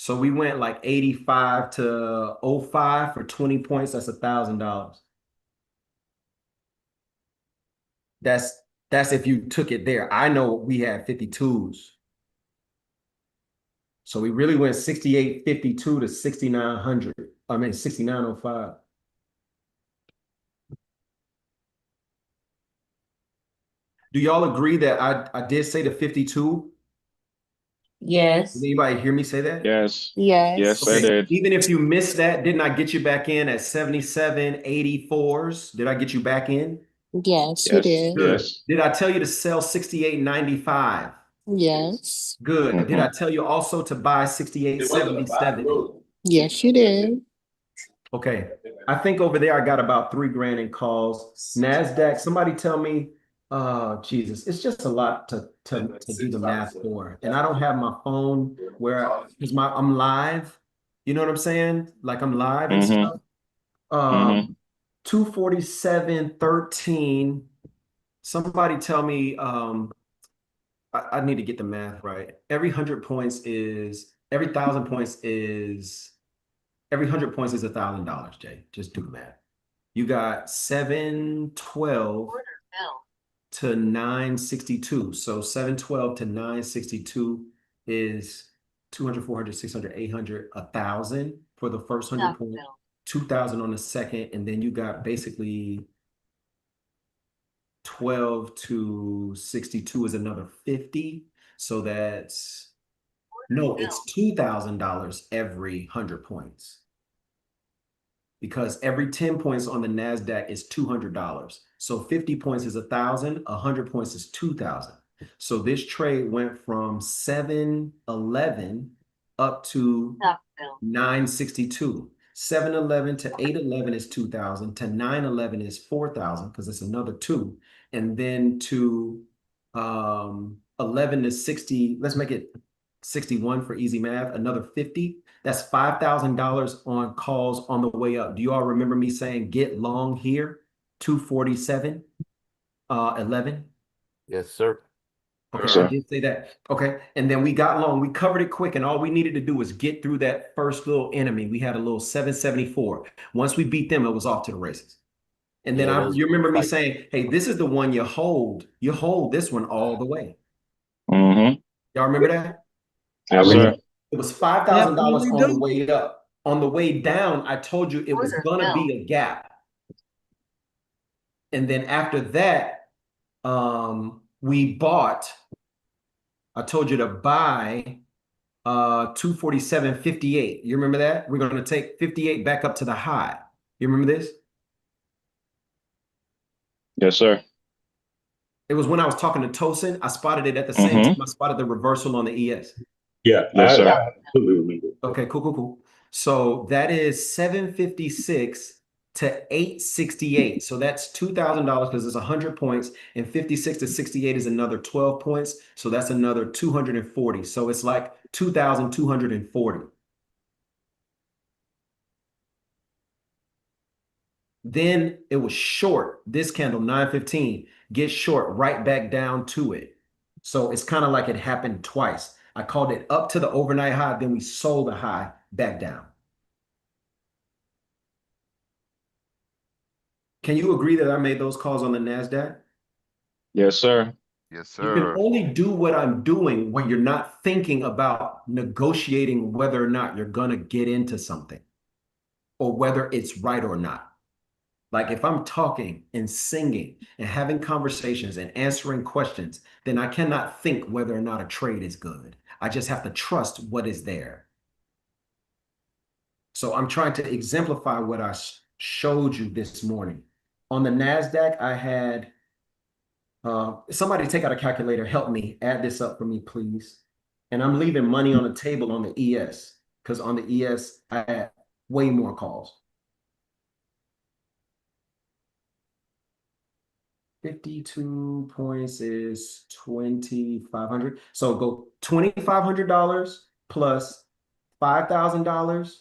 So we went like 85 to 05 for 20 points. That's $1,000. That's if you took it there. I know we had 52s. So we really went 68.52 to 6,900. I mean 69.05. Do y'all agree that I did say the 52? Yes. Did anybody hear me say that? Yes. Yes. Yes, I Okay. did. Even if you missed that, didn't I get you back in at 77.84s? Did I get you back in? Yes, you Yes. did. Good. Yes. Did I tell you to sell 68.95? Yes. Good. Did I Mm-hmm. tell you also to buy 68.77? Yes, you did. Okay. I think over there I got about 3 grand in calls. NASDAQ, somebody tell me, Jesus, it's just a lot to do the math for. And I don't have my phone where because I'm live. You know what I'm saying? Like I'm live and Mm-hmm. stuff. Mm-hmm. 247.13. Somebody tell me, I need to get the math right. Every 100 points is $1,000, Jay. Just do the math. You got 712 to 962. So 712 to 962 is 200, 400, 600, 800, 1,000 for the first 100 points, 2,000 on the second, and then you got basically 12 to 62 is another 50. So it's $2,000 every 100 points because every 10 points on the NASDAQ is $200. So 50 points is 1,000, 100 points is 2,000. So this trade went from 711 up to 962. 711 to 811 is 2,000. To 911 is 4,000 because it's another two. And then to 11 to 60, let's make it 61 for easy math, another 50. That's $5,000 on calls on the way up. Do you all remember me saying get long here? 247, 11. Yes, sir. Okay, Yes, I sir. did say that. Okay, and then we got long. We covered it quick, and all we needed to do was get through that first little enemy. We had a little 774. Once we beat them, it was off to the races. And then Yeah, that was a you good remember me fight. saying, "Hey, this is the one you hold. You hold this one all the way." Mm-hmm. Y'all remember that? Yes, sir. It was five thousand Yep, dollars we on the do. way up. On the way down, I told you it was gonna be a gap. And then after that, we bought. I told you to buy 247.58. You remember that? We're going to take 58 back up to the high. You remember this? Yes, sir. It was when I was talking to Tosin. I spotted it at the same Mm-hmm. time I spotted the reversal on the ES. Yeah, Yes, sir. I absolutely remember. Okay, cool. So that is 756 to 868. So that's $2,000 because it's 100 points, and 56 to 68 is another 12 points. So that's another 240. So it's like 2,240. Then it was short. This candle, 915, gets short right back down to it. So it's kind of like it happened twice. I called it up to the overnight high, then we sold the high back down. Can you agree that I made those calls on the NASDAQ? Yes, sir. Yes, You can sir. only do what I'm doing when you're not thinking about negotiating whether or not you're going to get into something or whether it's right or not. Like if I'm talking and singing and having conversations and answering questions, then I cannot think whether or not a trade is good. I just have to trust what is there. So I'm trying to exemplify what I showed you this morning. On the NASDAQ, I had somebody take out a calculator, help me, add this up for me, please. And I'm leaving money on the table on the ES because on the ES, I had way more calls. 52 points is 2,500. So go $2,500 plus $5,000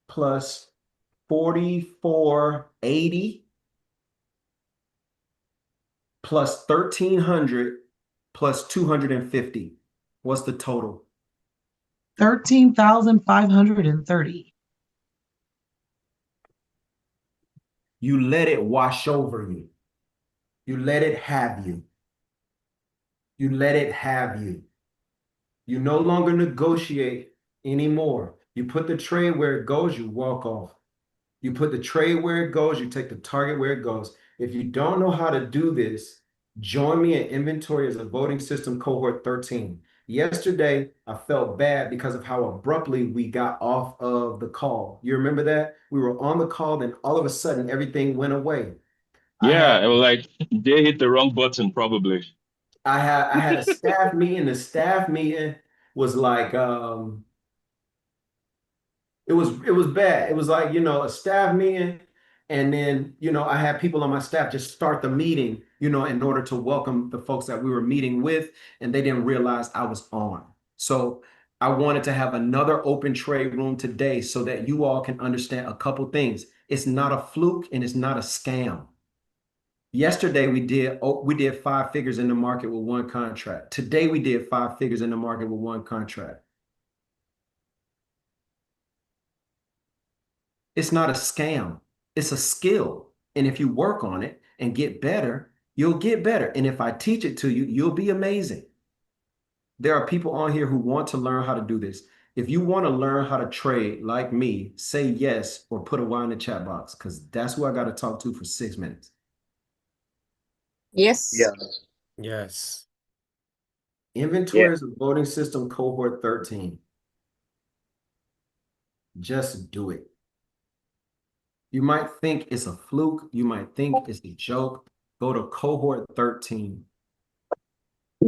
plus 4,480 plus 1,300 plus 250. What's the total? 13,530. You let it wash over you. You let it have you. You let it have you. You no longer negotiate anymore. You put the trade where it goes, you walk off. You put the trade where it goes, you take the target where it goes. If you don't know how to do this, join me in inventory as a voting system cohort 13. Yesterday, I felt bad because of how abruptly we got off of the call. You remember that? We were on the call, then all of a sudden everything went away. Yeah, it was like they hit the wrong button, probably. I had a staff meeting. The staff meeting was like it was bad. It was like, a staff meeting, and then, I had people on my staff just start the meeting, in order to welcome the folks that we were meeting with, and they didn't realize I was on. So I wanted to have another open trade room today so that you all can understand a couple things. It's not a fluke and it's not a scam. Yesterday we did 5 figures in the market with one contract. Today we did 5 figures in the market with one contract. It's not a scam. It's a skill. And if you work on it and get better, you'll get better. And if I teach it to you, you'll be amazing. There are people on here who want to learn how to do this. If you want to learn how to trade like me, say yes or put a Y in the chat box, because that's who I got to talk to for 6 minutes. Yes. Yeah. Yes. Inventory is a voting system cohort 13. Just do it. You might think it's a fluke. You might think it's a joke. Go to cohort 13.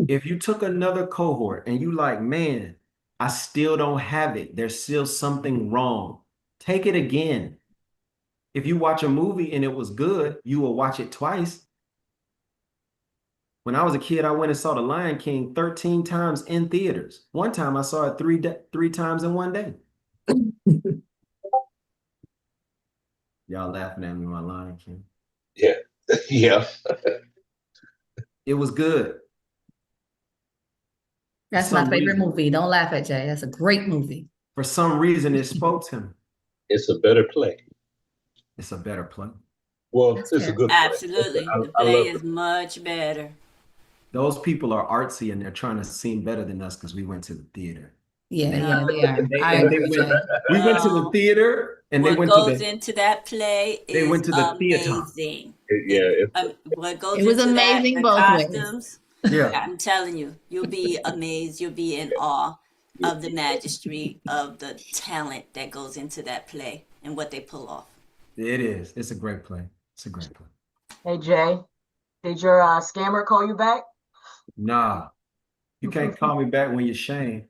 If you took another cohort and you like, man, I still don't have it. There's still something wrong. Take it again. If you watch a movie and it was good, you will watch it twice. When I was a kid, I went and saw The Lion King 13 times in theaters. One time I saw it three times in one day. Y'all laughing at me, my Lion King. Yeah. Yeah. It was good. That's my favorite movie. Don't laugh at Jay. That's a great movie. For some reason, it spoke to him. It's a better play. It's a better play. Well, it's a good play. Absolutely. The play is much better. Those people are artsy and they're trying to seem better than us because we went to the theater. Yeah, they are. We went to the theater and they what went goes to the into that play they is went to the theater. amazing. Yeah. What goes It was into amazing that, the both ways. costumes, Yeah. I'm telling you, you'll be amazed. You'll be in awe of the majesty of the talent that goes into that play and what they pull off. It is. It's a great play. It's a great play. Hey, Jay, did your scammer call you back? Nah, you can't call me back when you're shamed.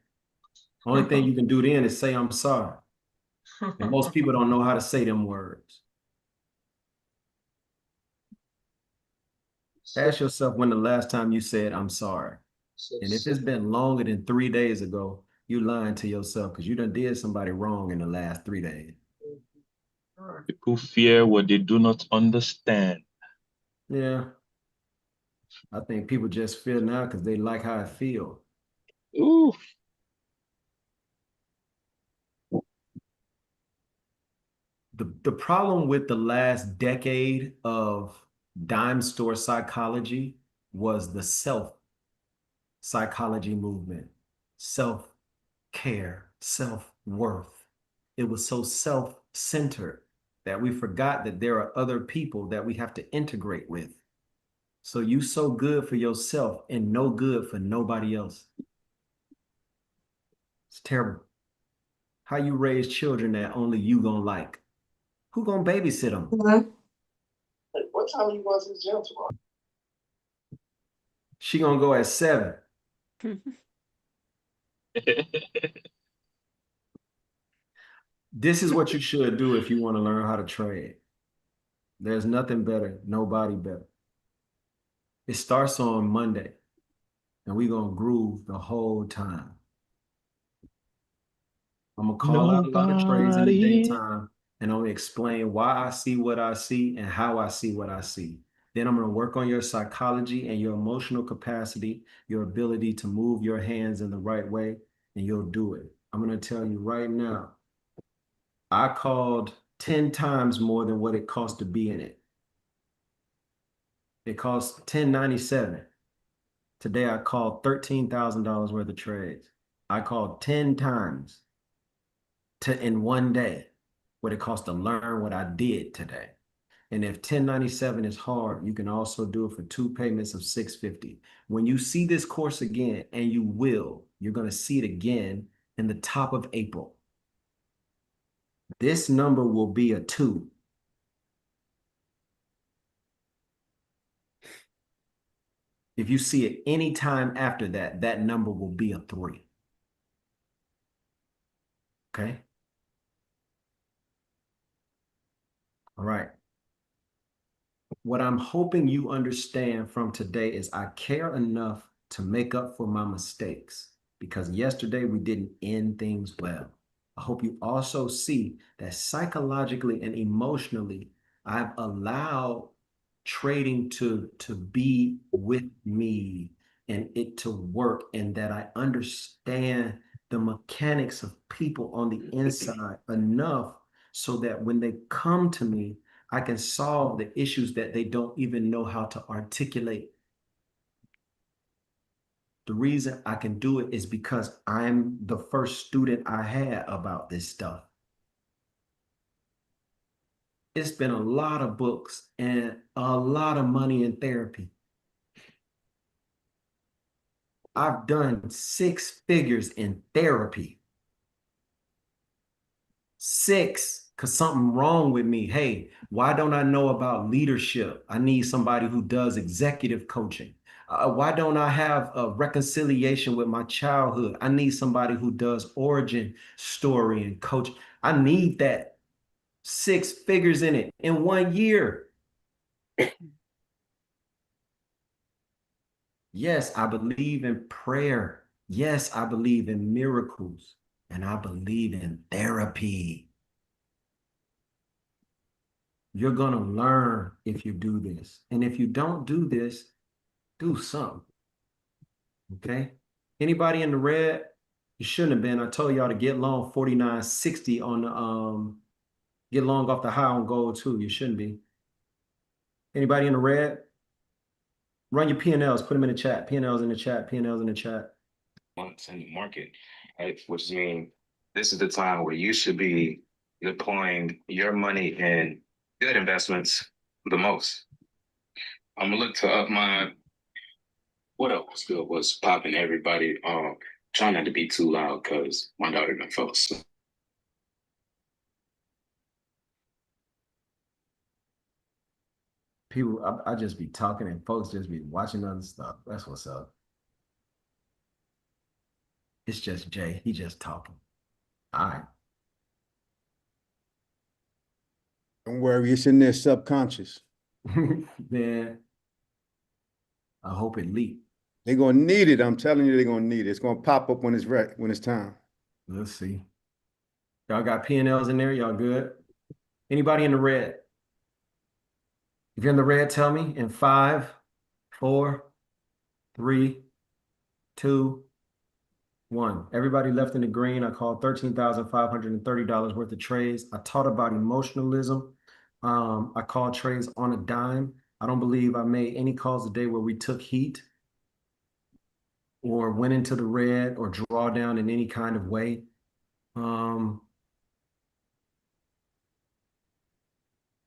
Only thing you can do then is say I'm sorry. And most people don't know how to say them words. Ask yourself when the last time you said I'm sorry. And if it's been longer than 3 days ago, you lying to yourself because you done did somebody wrong in the last 3 days. People fear what they do not understand. Yeah. I think people just fear now because they like how I feel. Ooh. The problem with the last decade of dime store psychology was the self psychology movement, self-care, self-worth. It was so self-centered that we forgot that there are other people that we have to integrate with. So you so good for yourself and no good for nobody else. It's terrible. How you raise children that only you gonna like? Who gonna babysit them? What time you going to the gym tomorrow? She gonna go at 7. This is what you should do if you want to learn how to trade. There's nothing better, nobody better. It starts on Monday, and we're gonna groove the whole time. I'm gonna call out a lot of trades in the daytime, and I'm gonna explain why I see what I see and how I see what I see. Then I'm gonna work on your psychology and your emotional capacity, your ability to move your hands in the right way, and you'll do it. I'm going to tell you right now, I called 10 times more than what it cost to be in it. It cost $10.97. Today I called $13,000 worth of trades. I called 10 times in one day what it cost to learn what I did today. And if 1097 is hard, you can also do it for 2 payments of 650. When you see this course again, and you will, you're going to see it again in the top of April. This number will be a 2. If you see it any time after that, that number will be a 3. Okay? All right. What I'm hoping you understand from today is I care enough to make up for my mistakes, because yesterday we didn't end things well. I hope you also see that psychologically and emotionally, I've allowed trading to be with me and it to work, and that I understand the mechanics of people on the inside enough so that when they come to me, I can solve the issues that they don't even know how to articulate. The reason I can do it is because I'm the first student I had about this stuff. It's been a lot of books and a lot of money in therapy. I've done 6 figures in therapy. 6, because something wrong with me. Hey, why don't I know about leadership? I need somebody who does executive coaching. Why don't I have a reconciliation with my childhood? I need somebody who does origin story and coach. I need that. 6 figures in it in 1 year. Yes, I believe in prayer. Yes, I believe in miracles. And I believe in therapy. You're going to learn if you do this. And if you don't do this, do something. Okay? Anybody in the red? You shouldn't have been. I told y'all to get long 49.60 on the get long off the high on gold too. You shouldn't be. Anybody in the red? Run your P&Ls, put them in the chat. P&Ls in the chat, P&Ls in the chat. Months in the market, right? Which means this is the time where you should be deploying your money in good investments the most. I'm gonna look to up my what else good was popping everybody. Trying not to be too loud because my daughter done fell asleep. People, I just be talking and folks just be watching other stuff. That's what's up. It's just Jay. He just talking. All right. Don't worry, it's in their subconscious. Man, I hope it leaked. They're gonna need it. I'm telling you, they're gonna need it. It's gonna pop up when it's right, when it's time. Let's see. Y'all got P&Ls in there? Y'all good? Anybody in the red? If you're in the red, tell me in 5, 4, 3, 2, 1. Everybody left in the green. I called $13,530 worth of trades. I taught about emotionalism. I called trades on a dime. I don't believe I made any calls today where we took heat or went into the red or draw down in any kind of way.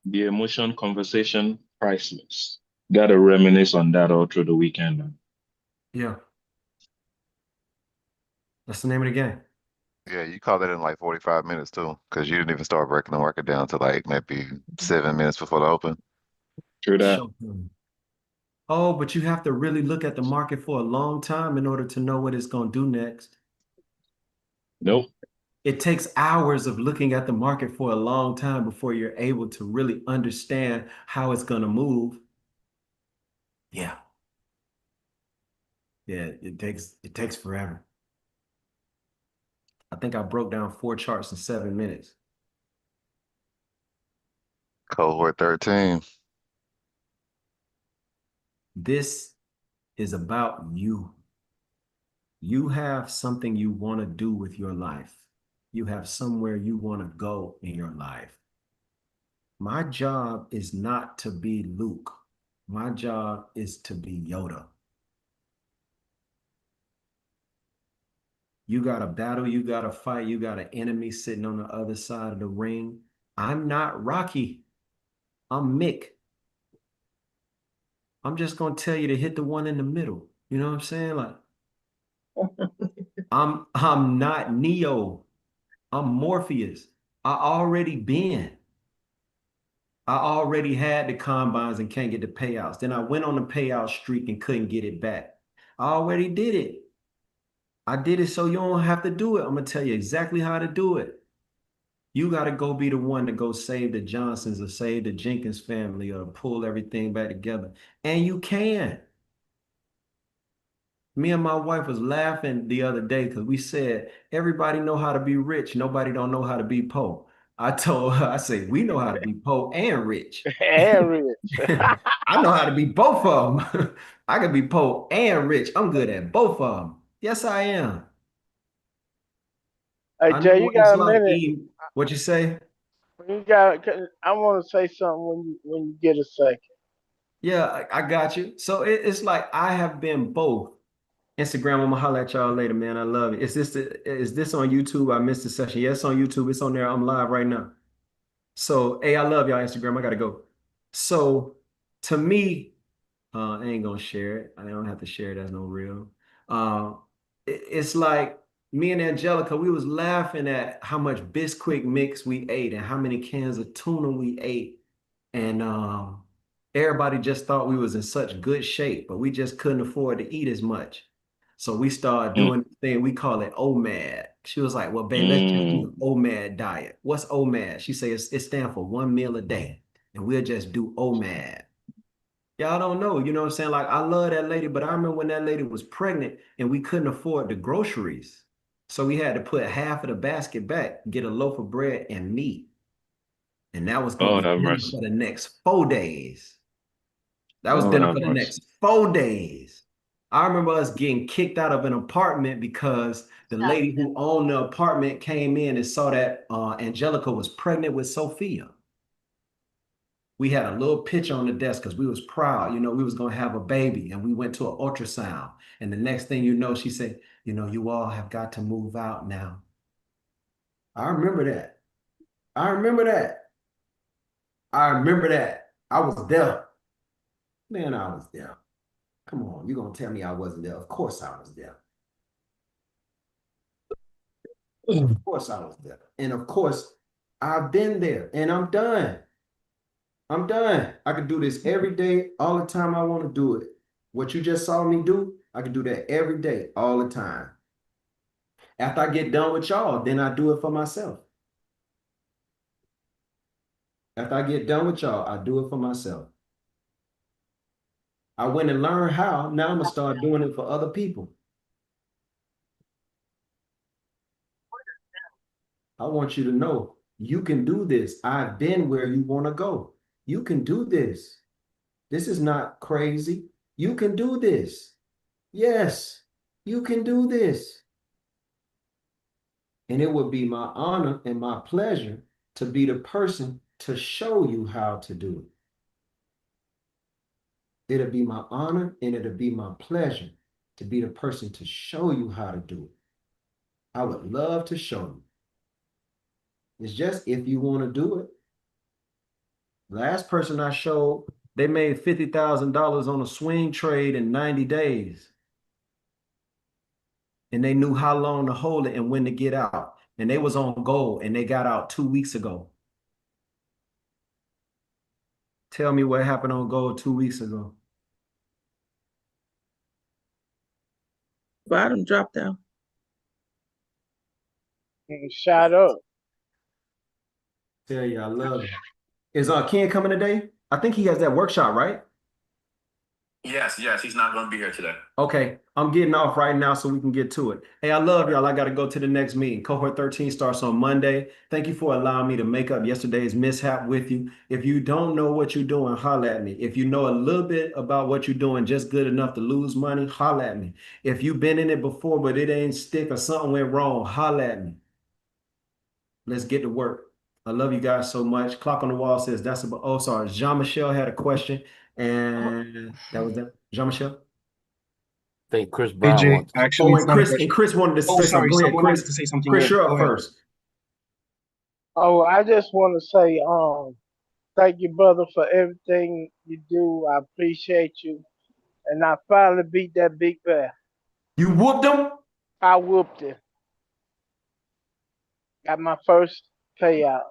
The emotion conversation priceless. Gotta reminisce on that all through the weekend. Yeah. That's the name of the game. Yeah, you called that in like 45 minutes too, because you didn't even start breaking the market down to like maybe 7 minutes before the open. True that. Oh, but you have to really look at the market for a long time in order to know what it's going to do next. Nope. It takes hours of looking at the market for a long time before you're able to really understand how it's going to move. Yeah. Yeah, it takes forever. I think I broke down 4 charts in 7 minutes. Cohort 13. This is about you. You have something you want to do with your life. You have somewhere you want to go in your life. My job is not to be Luke. My job is to be Yoda. You got a battle, you got a fight, you got an enemy sitting on the other side of the ring. I'm not Rocky. I'm Mick. I'm just gonna tell you to hit the one in the middle. You know what I'm saying? Like I'm not Neo. I'm Morpheus. I already been. I already had the combines and can't get the payouts. Then I went on the payout streak and couldn't get it back. I already did it. I did it so you don't have to do it. I'm gonna tell you exactly how to do it. You got to go be the one to go save the Johnsons or save the Jenkins family or pull everything back together. And you can. Me and my wife was laughing the other day because we said everybody know how to be rich. Nobody don't know how to be poor. I told her, I said, we know how to be poor and rich. And rich. I know how to be both of them. I can be poor and rich. I'm good at both of them. Yes, I am. Hey I know Jay, you what it's got a like minute? eating. What you say? You got. I want to say something when you get a second. Yeah, I got you. So it's like I have been both. Instagram, I'm gonna holler at y'all later, man. I love it. Is this on YouTube? I missed the session. Yes, on YouTube. It's on there. I'm live right now. So, hey, I love y'all Instagram. I gotta go. So, to me, I ain't gonna share it. I don't have to share it. That's no real. Uh, it's like me and Angelica, we was laughing at how much Bisquick mix we ate and how many cans of tuna we ate. And everybody just thought we was in such good shape, but we just couldn't afford to eat as much. So we started Mm, doing the thing, we call it OMAD. She was like, well, babe, let's just do mm. the OMAD diet. What's OMAD? She says it stands for 1 meal a day. And we'll just do OMAD. Y'all don't know, you know what I'm saying? Like, I love that lady, but I remember when that lady was pregnant and we couldn't afford the groceries. So we had to put half of the basket back, get a loaf of bread and meat. And that was going to Lord be have dinner mercy. for the next 4 days. That was Lord dinner have for the mercy. next 4 days. I remember us getting kicked out of an apartment because the lady who owned the apartment came in and saw that Angelica was pregnant with Sophia. We had a little picture on the desk because we was proud, you know, we was gonna have a baby, and we went to an ultrasound. And the next thing you know, she said, you know, you all have got to move out now. I remember that. I remember that. I remember that. I was there. Man, I was there. Come on, you're gonna tell me I wasn't there. Of course I was there. Of course I was there. And of course, I've been there and I'm done. I'm done. I can do this every day, all the time I want to do it. What you just saw me do, I can do that every day, all the time. After I get done with y'all, then I do it for myself. After I get done with y'all, I do it for myself. I went and learned how. Now I'm gonna start doing it for other people. I want you to know you can do this. I've been where you want to go. You can do this. This is not crazy. You can do this. Yes, you can do this. And it would be my honor and my pleasure to be the person to show you how to do it. It'll be my honor and it'll be my pleasure to be the person to show you how to do it. I would love to show you. It's just if you want to do it. Last person I showed, they made $50,000 on a swing trade in 90 days. And they knew how long to hold it and when to get out. And they was on gold and they got out 2 weeks ago. Tell me what happened on gold 2 weeks ago. Bottom drop down. And shot up. Tell you, I love it. Is Ken coming today? I think he has that workshop, right? Yes, he's not going to be here today. Okay, I'm getting off right now so we can get to it. Hey, I love y'all. I got to go to the next meeting. Cohort 13 starts on Monday. Thank you for allowing me to make up yesterday's mishap with you. If you don't know what you're doing, holla at me. If you know a little bit about what you're doing, just good enough to lose money, holla at me. If you've been in it before, but it ain't stick or something went wrong, holla at me. Let's get to work. I love you guys so much. Clock on the wall says that's about. Oh, sorry. Jean-Michel had a question, and that was that. Jean-Michel. I think Chris Brown AJ, wants. actually, Oh, it's and not a Chris question. wanted to Oh, say something. sorry, Go ahead, someone wanted Chris. to say something Chris, here. you're Go up ahead. first. Oh, I just want to say, thank you, brother, for everything you do. I appreciate you. And I finally beat that big bear. You whooped him? I whooped him. Got my first payout.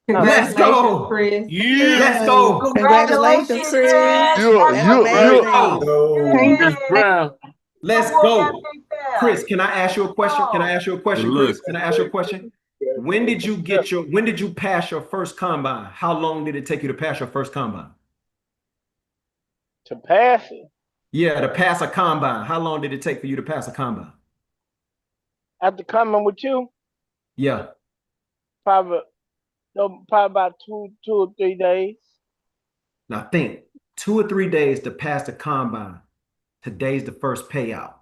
Let's go. Chris. Yeah. Let's go. Congratulations, Chris. That's Let's amazing. go. Chris Brown. Let's go. Chris, can I ask you a question? Can I ask you a question, Look. Chris? Can I ask you a question? When did you pass your first combine? How long did it take you to pass your first combine? To pass it? Yeah, to pass a combine. How long did it take for you to pass a combine? After coming with you? Yeah. Probably about two or 3 days. Now think, 2 or 3 days to pass the combine. Today's the first payout.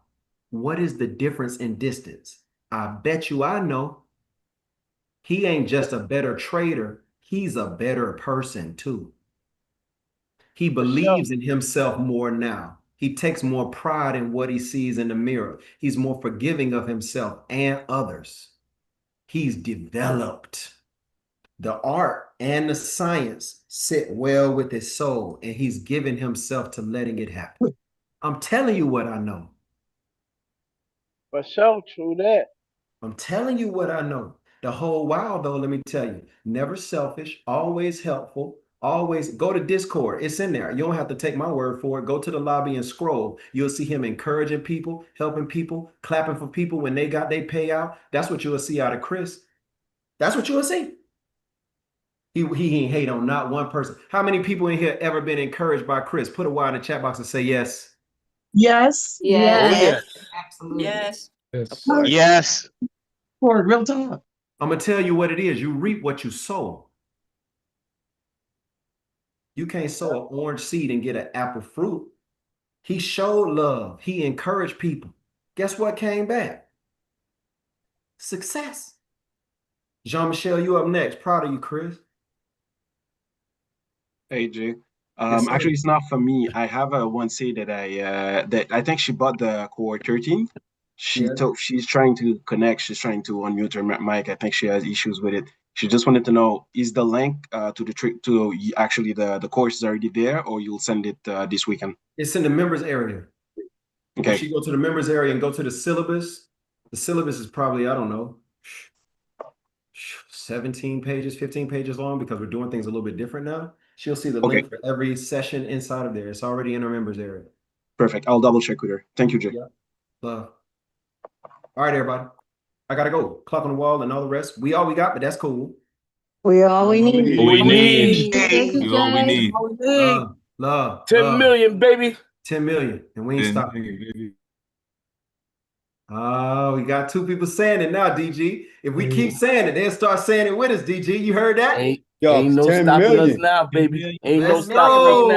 What is the difference in distance? I bet you I know. He ain't just a better trader. He's a better person too. He believes in himself more now. He takes more pride in what he sees in the mirror. He's more forgiving of himself and others. He's developed. The art and the science sit well with his soul, and he's given himself to letting it happen. I'm telling you what I know. For sure, true that. I'm telling you what I know. The whole while, though, let me tell you, never selfish, always helpful, always go to Discord. It's in there. You don't have to take my word for it. Go to the lobby and scroll. You'll see him encouraging people, helping people, clapping for people when they got their payout. That's what you'll see out of Chris. That's what you'll see. He ain't hate on not one person. How many people in here ever been encouraged by Chris? Put a Y in the chat box and say yes. Yes. Oh Yes. yes. Absolutely. Yes. Of course. Yes. For real time. I'm gonna tell you what it is. You reap what you sow. You can't sow an orange seed and get an apple fruit. He showed love. He encouraged people. Guess what came back? Success. Jean-Michel, you up next. Proud of you, Chris. AJ. Yes, sir. Actually, it's not for me. I have a one say that I think she bought the Core 13. She's trying to connect. She's trying to unmute her mic. I think she has issues with it. She just wanted to know, is the link to the trick to actually the course is already there, or you'll send it this weekend? It's in the members area. Okay. If you go to the members area and go to the syllabus is probably, I don't know, 17 pages, 15 pages long because we're doing things a little bit different now. She'll see the link for every session inside of there. It's already in our members area. Perfect. I'll double check with her. Thank you, Jay. Yeah. Love. All right, everybody. I gotta go. Clock on the wall and all the rest. We all we got, but that's cool. We all we need. We need. Thank you, All we Jay. need. Love. 10 million, baby. 10 million. And we ain't stopping. Oh, we got 2 people saying it now, DG. If we keep saying it, they'll start saying it with us, DG. You heard that? Ain't no 10 stopping us million. now, baby. Ain't no Let's stopping us go. now.